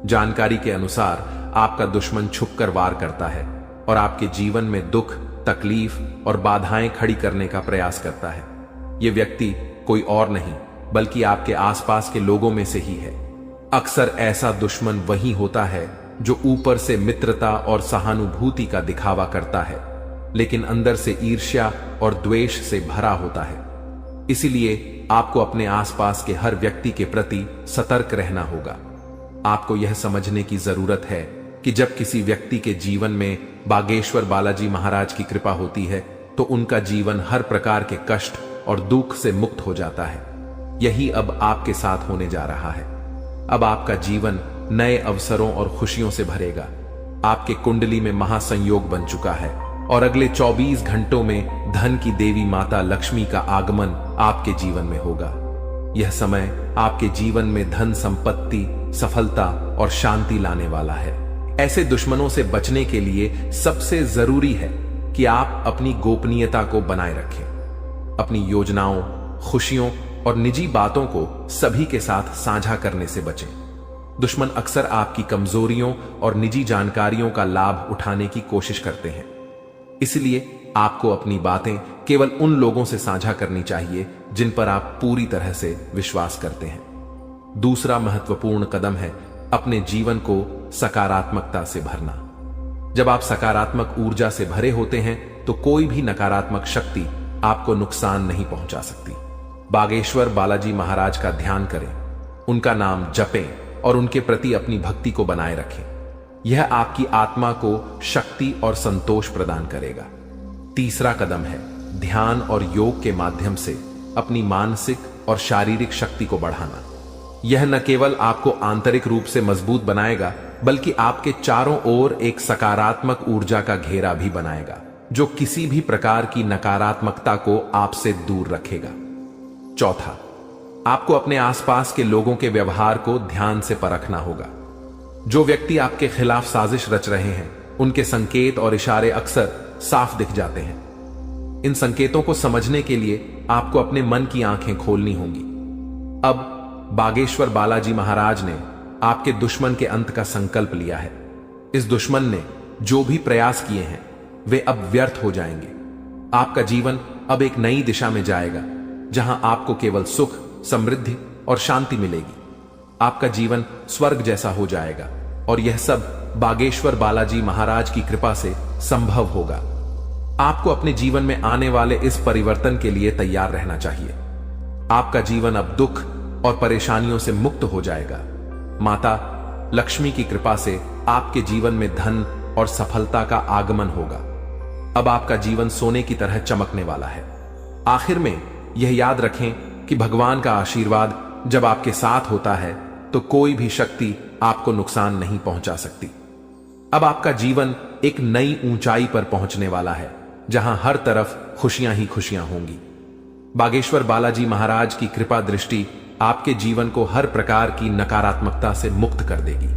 जानकारी के अनुसार आपका दुश्मन छुपकर वार करता है और आपके जीवन में दुख, तकलीफ और बाधाएं खड़ी करने का प्रयास करता है। यह व्यक्ति कोई और नहीं बल्कि आपके आसपास के लोगों में से ही है। अक्सर ऐसा दुश्मन वही होता है जो ऊपर से मित्रता और सहानुभूति का दिखावा करता है, लेकिन अंदर से ईर्ष्या और द्वेष से भरा होता है। इसीलिए आपको अपने आसपास के हर व्यक्ति के प्रति सतर्क रहना होगा। आपको यह समझने की जरूरत है कि जब किसी व्यक्ति के जीवन में बागेश्वर बालाजी महाराज की कृपा होती है तो उनका जीवन हर प्रकार के कष्ट और दुख से मुक्त हो जाता है। यही अब आपके साथ होने जा रहा है। अब आपका जीवन नए अवसरों और खुशियों से भरेगा। आपके कुंडली में महासंयोग बन चुका है और अगले 24 घंटों में धन की देवी माता लक्ष्मी का आगमन आपके जीवन में होगा। यह समय आपके जीवन में धन, संपत्ति, सफलता और शांति लाने वाला है। ऐसे दुश्मनों से बचने के लिए सबसे जरूरी है कि आप अपनी गोपनीयता को बनाए रखें। अपनी योजनाओं, खुशियों और निजी बातों को सभी के साथ साझा करने से बचें। दुश्मन अक्सर आपकी कमजोरियों और निजी जानकारियों का लाभ उठाने की कोशिश करते हैं। इसलिए आपको अपनी बातें केवल उन लोगों से साझा करनी चाहिए जिन पर आप पूरी तरह से विश्वास करते हैं। दूसरा महत्वपूर्ण कदम है अपने जीवन को सकारात्मकता से भरना। जब आप सकारात्मक ऊर्जा से भरे होते हैं तो कोई भी नकारात्मक शक्ति आपको नुकसान नहीं पहुंचा सकती। बागेश्वर बालाजी महाराज का ध्यान करें, उनका नाम जपें और उनके प्रति अपनी भक्ति को बनाए रखें। यह आपकी आत्मा को शक्ति और संतोष प्रदान करेगा। तीसरा कदम है ध्यान और योग के माध्यम से अपनी मानसिक और शारीरिक शक्ति को बढ़ाना। यह न केवल आपको आंतरिक रूप से मजबूत बनाएगा बल्कि आपके चारों ओर एक सकारात्मक ऊर्जा का घेरा भी बनाएगा जो किसी भी प्रकार की नकारात्मकता को आपसे दूर रखेगा। चौथा, आपको अपने आसपास के लोगों के व्यवहार को ध्यान से परखना होगा। जो व्यक्ति आपके खिलाफ साजिश रच रहे हैं, उनके संकेत और इशारे अक्सर साफ दिख जाते हैं। इन संकेतों को समझने के लिए आपको अपने मन की आंखें खोलनी होंगी। अब बागेश्वर बालाजी महाराज ने आपके दुश्मन के अंत का संकल्प लिया है। इस दुश्मन ने जो भी प्रयास किए हैं वे अब व्यर्थ हो जाएंगे। आपका जीवन अब एक नई दिशा में जाएगा जहां आपको केवल सुख, समृद्धि और शांति मिलेगी। आपका जीवन स्वर्ग जैसा हो जाएगा और यह सब बागेश्वर बालाजी महाराज की कृपा से संभव होगा। आपको अपने जीवन में आने वाले इस परिवर्तन के लिए तैयार रहना चाहिए। आपका जीवन अब दुख और परेशानियों से मुक्त हो जाएगा। माता लक्ष्मी की कृपा से आपके जीवन में धन और सफलता का आगमन होगा। अब आपका जीवन सोने की तरह चमकने वाला है। आखिर में यह याद रखें कि भगवान का आशीर्वाद जब आपके साथ होता है तो कोई भी शक्ति आपको नुकसान नहीं पहुंचा सकती। अब आपका जीवन एक नई ऊंचाई पर पहुंचने वाला है जहां हर तरफ खुशियां ही खुशियां होंगी। बागेश्वर बालाजी महाराज की कृपा दृष्टि आपके जीवन को हर प्रकार की नकारात्मकता से मुक्त कर देगी।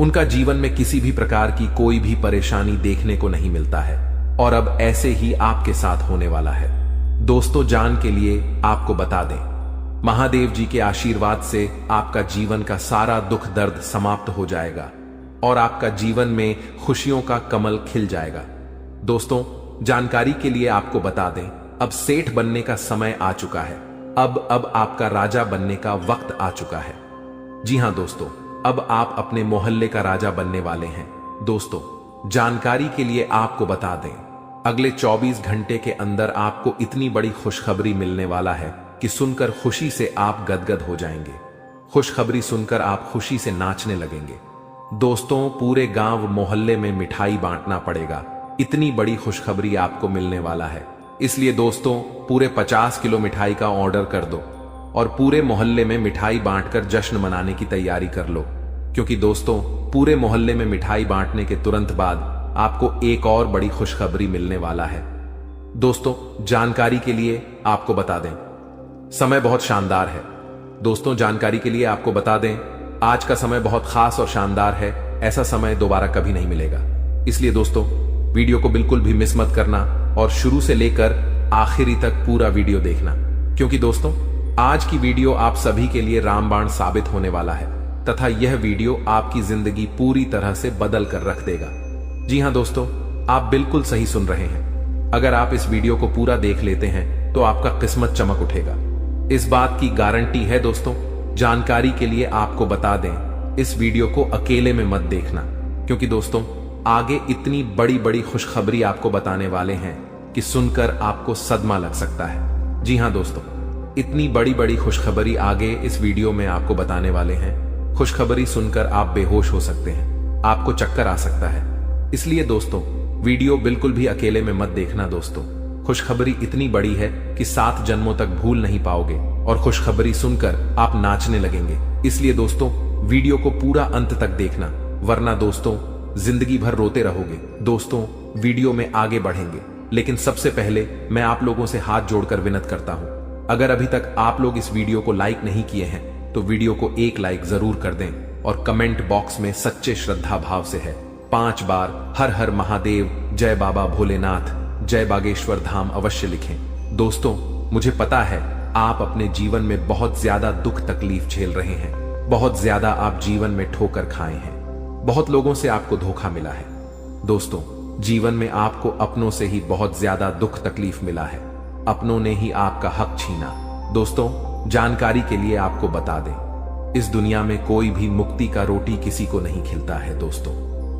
उनका जीवन में किसी भी प्रकार की कोई भी परेशानी देखने को नहीं मिलता है और अब ऐसे ही आपके साथ होने वाला है। दोस्तों, जान के लिए आपको बता दें, महादेव जी के आशीर्वाद से आपका जीवन का सारा दुख दर्द समाप्त हो जाएगा और आपका जीवन में खुशियों का कमल खिल जाएगा। दोस्तों, जानकारी के लिए आपको बता दें, अब सेठ बनने का समय आ चुका है। अब आपका राजा बनने का वक्त आ चुका है। जी हां दोस्तों, अब आप अपने मोहल्ले का राजा बनने वाले हैं। दोस्तों, जानकारी के लिए आपको बता दें, अगले 24 घंटे के अंदर आपको इतनी बड़ी खुशखबरी मिलने वाला है कि सुनकर खुशी से आप गदगद हो जाएंगे। खुशखबरी सुनकर आप खुशी से नाचने लगेंगे। दोस्तों, पूरे गांव मोहल्ले में मिठाई बांटना पड़ेगा, इतनी बड़ी खुशखबरी आपको मिलने वाला है। इसलिए दोस्तों, पूरे 50 किलो मिठाई का ऑर्डर कर दो और पूरे मोहल्ले में मिठाई बांटकर जश्न मनाने की तैयारी कर लो, क्योंकि दोस्तों, पूरे मोहल्ले में मिठाई बांटने के तुरंत बाद आपको एक और बड़ी खुशखबरी मिलने वाला है। दोस्तों, जानकारी के लिए आपको बता दें, समय बहुत शानदार है। दोस्तों, जानकारी के लिए आपको बता दें, आज का समय बहुत खास और शानदार है। ऐसा समय दोबारा कभी नहीं मिलेगा। इसलिए दोस्तों, वीडियो को बिल्कुल भी मिस मत करना और शुरू से लेकर आखिरी तक पूरा वीडियो देखना, क्योंकि दोस्तों, आज की वीडियो आप सभी के लिए रामबाण साबित होने वाला है तथा यह वीडियो आपकी जिंदगी पूरी तरह से बदल कर रख देगा। जी हां दोस्तों, आप बिल्कुल सही सुन रहे हैं। अगर आप इस वीडियो को पूरा देख लेते हैं तो आपका किस्मत चमक उठेगा, इस बात की गारंटी है। दोस्तों, जानकारी के लिए आपको बता दें, इस वीडियो को अकेले में मत देखना, क्योंकि दोस्तों, आगे इतनी बड़ी बड़ी खुशखबरी आपको बताने वाले हैं कि सुनकर आपको सदमा लग सकता है। जी हां दोस्तों, इतनी बड़ी बड़ी खुशखबरी आगे इस वीडियो में आपको बताने वाले हैं। खुशखबरी सुनकर आप बेहोश हो सकते हैं, आपको चक्कर आ सकता है। इसलिए दोस्तों, वीडियो बिल्कुल भी अकेले में मत देखना। दोस्तों, खुशखबरी इतनी बड़ी है कि 7 जन्मों तक भूल नहीं पाओगे और खुशखबरी सुनकर आप नाचने लगेंगे। इसलिए दोस्तों, वीडियो को पूरा अंत तक देखना, वरना दोस्तों जिंदगी भर रोते रहोगे। दोस्तों, वीडियो में आगे बढ़ेंगे, लेकिन सबसे पहले मैं आप लोगों से हाथ जोड़कर विनती करता हूं, अगर अभी तक आप लोग इस वीडियो को लाइक नहीं किए हैं तो वीडियो को एक लाइक जरूर कर दें और कमेंट बॉक्स में सच्चे श्रद्धा भाव से है 5 बार हर हर महादेव, जय बाबा भोलेनाथ, जय बागेश्वर धाम अवश्य लिखें। दोस्तों, मुझे पता है आप अपने जीवन में बहुत ज्यादा दुख तकलीफ झेल रहे हैं, बहुत ज्यादा आप जीवन में ठोकर खाए हैं, बहुत लोगों से आपको धोखा मिला है। दोस्तों, जीवन में आपको अपनों से ही बहुत ज्यादा दुख तकलीफ मिला है, अपनों ने ही आपका हक छीना। दोस्तों, जानकारी के लिए आपको बता दें, इस दुनिया में कोई भी मुक्ति का रोटी किसी को नहीं खिलता है। दोस्तों,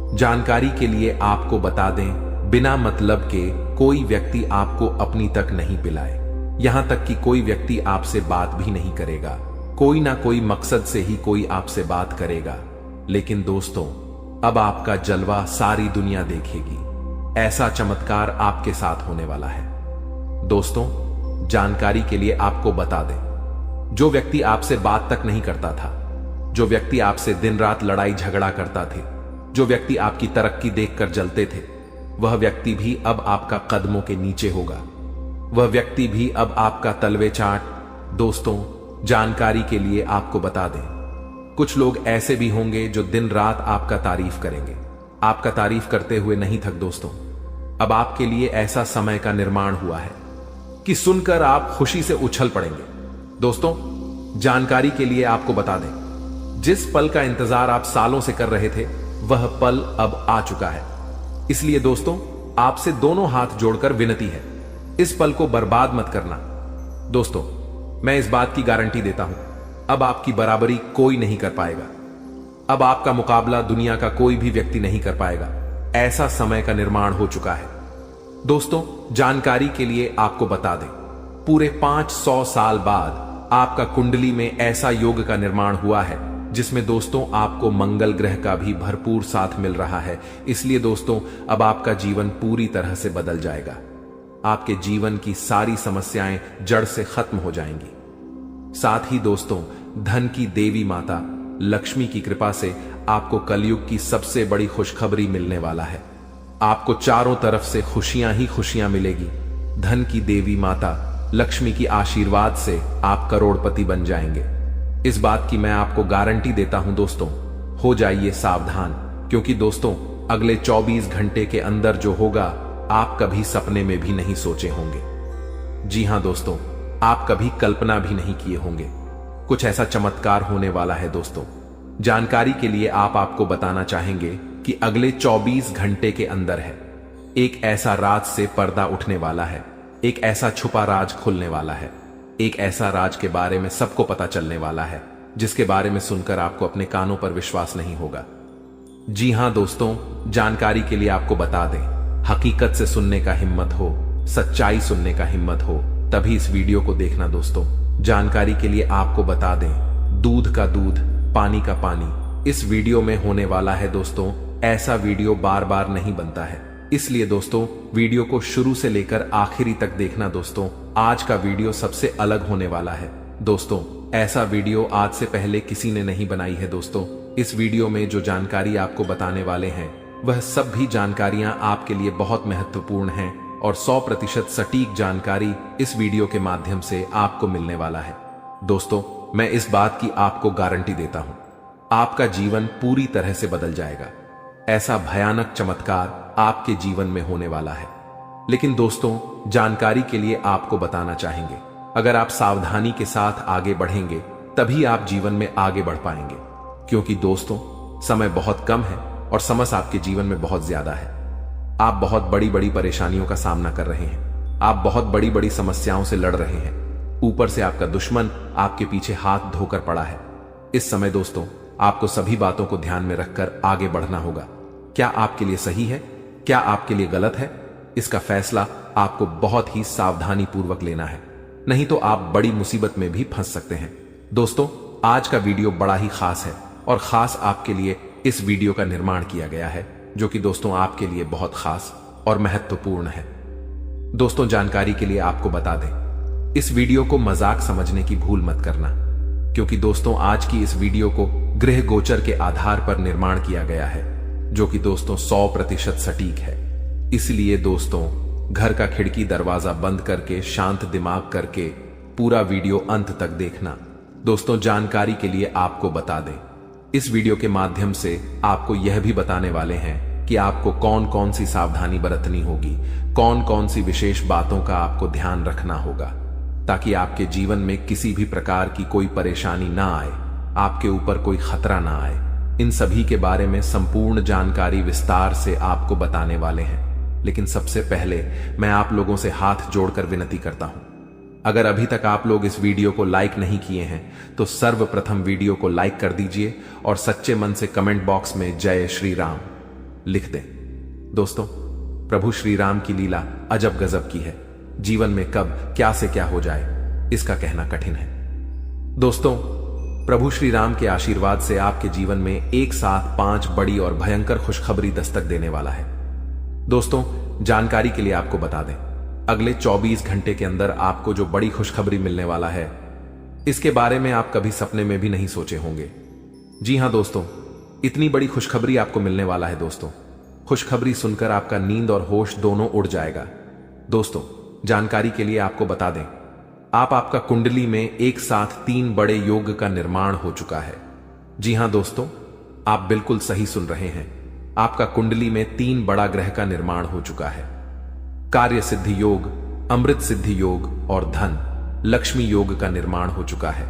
जानकारी के लिए आपको बता दें, बिना मतलब के कोई व्यक्ति आपको अपनी तक नहीं पिलाए, यहां तक कि कोई व्यक्ति आपसे बात भी नहीं करेगा। कोई ना कोई मकसद से ही कोई आपसे बात करेगा, लेकिन दोस्तों, अब आपका जलवा सारी दुनिया देखेगी। ऐसा चमत्कार आपके साथ होने वाला है। दोस्तों, जानकारी के लिए आपको बता दें, जो व्यक्ति आपसे बात तक नहीं करता था, जो व्यक्ति आपसे दिन रात लड़ाई झगड़ा करता थे, जो व्यक्ति आपकी तरक्की देखकर जलते थे, वह व्यक्ति भी अब आपका कदमों के नीचे होगा। वह व्यक्ति भी अब आपका तलवे चाट। दोस्तों, जानकारी के लिए आपको बता दें, कुछ लोग ऐसे भी होंगे जो दिन रात आपका तारीफ करेंगे, आपका तारीफ करते हुए नहीं थक। दोस्तों, अब आपके लिए ऐसा समय का निर्माण हुआ है कि सुनकर आप खुशी से उछल पड़ेंगे। दोस्तों, जानकारी के लिए आपको बता दें, जिस पल का इंतजार आप सालों से कर रहे थे, वह पल अब आ चुका है। इसलिए दोस्तों, आपसे दोनों हाथ जोड़कर विनती है, इस पल को बर्बाद मत करना। दोस्तों, मैं इस बात की गारंटी देता हूं, अब आपकी बराबरी कोई नहीं कर पाएगा, अब आपका मुकाबला दुनिया का कोई भी व्यक्ति नहीं कर पाएगा। ऐसा समय का निर्माण हो चुका है। दोस्तों, जानकारी के लिए आपको बता दें, पूरे 500 साल बाद आपका कुंडली में ऐसा योग का निर्माण हुआ है जिसमें दोस्तों आपको मंगल ग्रह का भी भरपूर साथ मिल रहा है। इसलिए दोस्तों, अब आपका जीवन पूरी तरह से बदल जाएगा। आपके जीवन की सारी समस्याएं जड़ से खत्म हो जाएंगी। साथ ही दोस्तों, धन की देवी माता लक्ष्मी की कृपा से आपको कलयुग की सबसे बड़ी खुशखबरी मिलने वाला है। आपको चारों तरफ से खुशियां ही खुशियां मिलेगी। धन की देवी माता लक्ष्मी की आशीर्वाद से आप करोड़पति बन जाएंगे। इस बात की मैं आपको गारंटी देता हूं। दोस्तों, हो जाइए सावधान, क्योंकि दोस्तों, अगले 24 घंटे के अंदर जो होगा, आप कभी सपने में भी नहीं सोचे होंगे। जी हां दोस्तों, आप कभी कल्पना भी नहीं किए होंगे। कुछ ऐसा चमत्कार होने वाला है। दोस्तों, जानकारी के लिए आपको बताना चाहेंगे कि अगले 24 घंटे के अंदर है, एक ऐसा राज से पर्दा उठने वाला है, एक ऐसा छुपा राज खुलने वाला है, एक ऐसा राज के बारे में सबको पता चलने वाला है जिसके बारे में सुनकर आपको अपने कानों पर विश्वास नहीं होगा। जी हां दोस्तों, जानकारी के लिए आपको बता दें, हकीकत से सुनने का हिम्मत हो, सच्चाई सुनने का हिम्मत हो, तभी इस वीडियो को देखना दोस्तों। जानकारी के लिए आपको बता दें, दूध का दूध, पानी का पानी इस वीडियो में होने वाला है दोस्तों। ऐसा वीडियो बार बार नहीं बनता है, इसलिए दोस्तों वीडियो को शुरू से लेकर आखिरी तक देखना दोस्तों। आज का वीडियो सबसे अलग होने वाला है दोस्तों। ऐसा वीडियो आज से पहले किसी ने नहीं बनाई है दोस्तों। इस वीडियो में जो जानकारी आपको बताने वाले हैं वह सब भी जानकारियां आपके लिए बहुत महत्वपूर्ण हैं और 100% सटीक जानकारी इस वीडियो के माध्यम से आपको मिलने वाला है दोस्तों। मैं इस बात की आपको गारंटी देता हूं, आपका जीवन पूरी तरह से बदल जाएगा। ऐसा भयानक चमत्कार आपके जीवन में होने वाला है। लेकिन दोस्तों जानकारी के लिए आपको बताना चाहेंगे, अगर आप सावधानी के साथ आगे बढ़ेंगे तभी आप जीवन में आगे बढ़ पाएंगे। क्योंकि दोस्तों समय बहुत कम है और समस्या आपके जीवन में बहुत ज्यादा है। आप बहुत बड़ी बड़ी परेशानियों का सामना कर रहे हैं, आप बहुत बड़ी बड़ी समस्याओं से लड़ रहे हैं, ऊपर से आपका दुश्मन आपके पीछे हाथ धोकर पड़ा है। इस समय दोस्तों आपको सभी बातों को ध्यान में रखकर आगे बढ़ना होगा। क्या आपके लिए सही है, क्या आपके लिए गलत है, इसका फैसला आपको बहुत ही सावधानी पूर्वक लेना है, नहीं तो आप बड़ी मुसीबत में भी फंस सकते हैं। दोस्तों आज का वीडियो बड़ा ही खास है और खास आपके लिए इस वीडियो का निर्माण किया गया है, जो कि दोस्तों आपके लिए बहुत खास और महत्वपूर्ण है। दोस्तों जानकारी के लिए आपको बता दें, इस वीडियो को मजाक समझने की भूल मत करना, क्योंकि दोस्तों आज की इस वीडियो को गृह गोचर के आधार पर निर्माण किया गया है, जो कि दोस्तों 100% सटीक है। इसलिए दोस्तों घर का खिड़की दरवाजा बंद करके शांत दिमाग करके पूरा वीडियो अंत तक देखना। दोस्तों जानकारी के लिए आपको बता दें, इस वीडियो के माध्यम से आपको यह भी बताने वाले हैं कि आपको कौन कौन सी सावधानी बरतनी होगी, कौन कौन सी विशेष बातों का आपको ध्यान रखना होगा, ताकि आपके जीवन में किसी भी प्रकार की कोई परेशानी ना आए, आपके ऊपर कोई खतरा ना आए। इन सभी के बारे में संपूर्ण जानकारी विस्तार से आपको बताने वाले हैं। लेकिन सबसे पहले मैं आप लोगों से हाथ जोड़कर विनती करता हूं, अगर अभी तक आप लोग इस वीडियो को लाइक नहीं किए हैं तो सर्वप्रथम वीडियो को लाइक कर दीजिए और सच्चे मन से कमेंट बॉक्स में जय श्री राम लिख दें। दोस्तों प्रभु श्री राम की लीला अजब गजब की है। जीवन में कब क्या से क्या हो जाए इसका कहना कठिन है। दोस्तों प्रभु श्री राम के आशीर्वाद से आपके जीवन में एक साथ 5 बड़ी और भयंकर खुशखबरी दस्तक देने वाला है। दोस्तों जानकारी के लिए आपको बता दें, अगले 24 घंटे के अंदर आपको जो बड़ी खुशखबरी मिलने वाला है, इसके बारे में आप कभी सपने में भी नहीं सोचे होंगे। जी हां दोस्तों, इतनी बड़ी खुशखबरी आपको मिलने वाला है। दोस्तों खुशखबरी सुनकर आपका नींद और होश दोनों उड़ जाएगा। दोस्तों जानकारी के लिए आपको बता दें, आपका कुंडली में एक साथ 3 बड़े योग का निर्माण हो चुका है। जी हां दोस्तों, आप बिल्कुल सही सुन रहे हैं, आपका कुंडली में 3 बड़ा ग्रह का निर्माण हो चुका है। कार्य सिद्धि योग, अमृत सिद्धि योग और धन लक्ष्मी योग का निर्माण हो चुका है,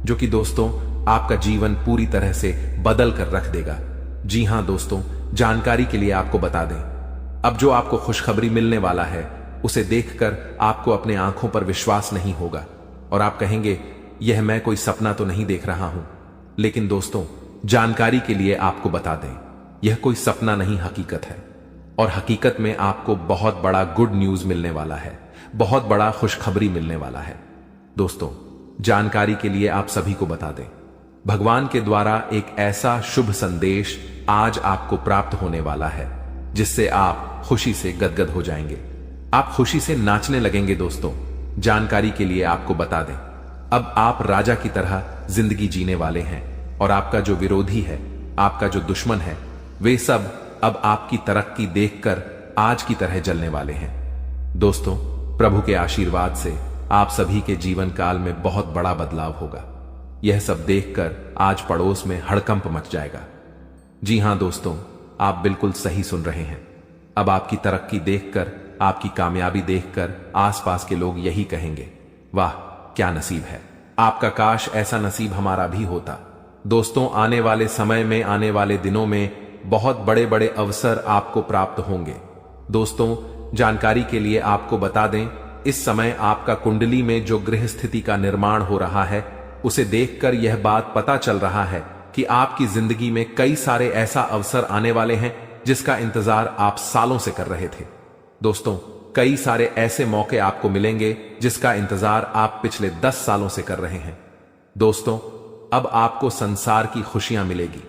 जो कि दोस्तों आपका जीवन पूरी तरह से बदल कर रख देगा। जी हां दोस्तों, जानकारी के लिए आपको बता दें, अब जो आपको खुशखबरी मिलने वाला है उसे देखकर आपको अपने आंखों पर विश्वास नहीं होगा और आप कहेंगे यह मैं कोई सपना तो नहीं देख रहा हूं। लेकिन दोस्तों जानकारी के लिए आपको बता दें, यह कोई सपना नहीं हकीकत है और हकीकत में आपको बहुत बड़ा गुड न्यूज मिलने वाला है, बहुत बड़ा खुशखबरी मिलने वाला है। दोस्तों जानकारी के लिए आप सभी को बता दें, भगवान के द्वारा एक ऐसा शुभ संदेश आज आपको प्राप्त होने वाला है जिससे आप खुशी से गदगद हो जाएंगे, आप खुशी से नाचने लगेंगे। दोस्तों जानकारी के लिए आपको बता दें, अब आप राजा की तरह जिंदगी जीने वाले हैं और आपका जो विरोधी है, आपका जो दुश्मन है, वे सब अब आपकी तरक्की देखकर आज की तरह जलने वाले हैं। दोस्तों प्रभु के आशीर्वाद से आप सभी के जीवन काल में बहुत बड़ा बदलाव होगा। यह सब देखकर आज पड़ोस में हड़कंप मच जाएगा। जी हां दोस्तों, आप बिल्कुल सही सुन रहे हैं। अब आपकी तरक्की देखकर, आपकी कामयाबी देखकर आसपास के लोग यही कहेंगे, वाह क्या नसीब है, आपका काश ऐसा नसीब हमारा भी होता। दोस्तों आने वाले समय में, आने वाले दिनों में बहुत बड़े बड़े अवसर आपको प्राप्त होंगे। दोस्तों जानकारी के लिए आपको बता दें, इस समय आपका कुंडली में जो गृह स्थिति का निर्माण हो रहा है उसे देखकर यह बात पता चल रहा है कि आपकी जिंदगी में कई सारे ऐसा अवसर आने वाले हैं जिसका इंतजार आप सालों से कर रहे थे। दोस्तों, कई सारे ऐसे मौके आपको मिलेंगे जिसका इंतजार आप पिछले 10 सालों से कर रहे हैं। दोस्तों, अब आपको संसार की खुशियां मिलेगी।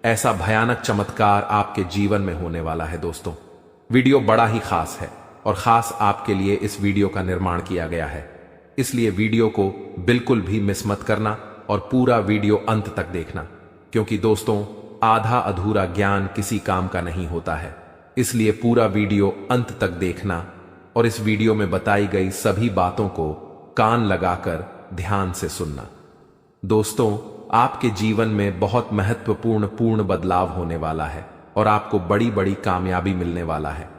ऐसा भयानक चमत्कार आपके जीवन में होने वाला है। दोस्तों, वीडियो बड़ा ही खास है और खास आपके लिए इस वीडियो का निर्माण किया गया है, इसलिए वीडियो को बिल्कुल भी मिस मत करना और पूरा वीडियो अंत तक देखना, क्योंकि दोस्तों, आधा अधूरा ज्ञान किसी काम का नहीं होता है। इसलिए पूरा वीडियो अंत तक देखना और इस वीडियो में बताई गई सभी बातों को कान लगाकर ध्यान से सुनना। दोस्तों, आपके जीवन में बहुत महत्वपूर्ण बदलाव होने वाला है और आपको बड़ी बड़ी कामयाबी मिलने वाला है,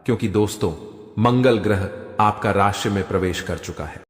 क्योंकि दोस्तों, मंगल ग्रह आपका राशि में प्रवेश कर चुका है।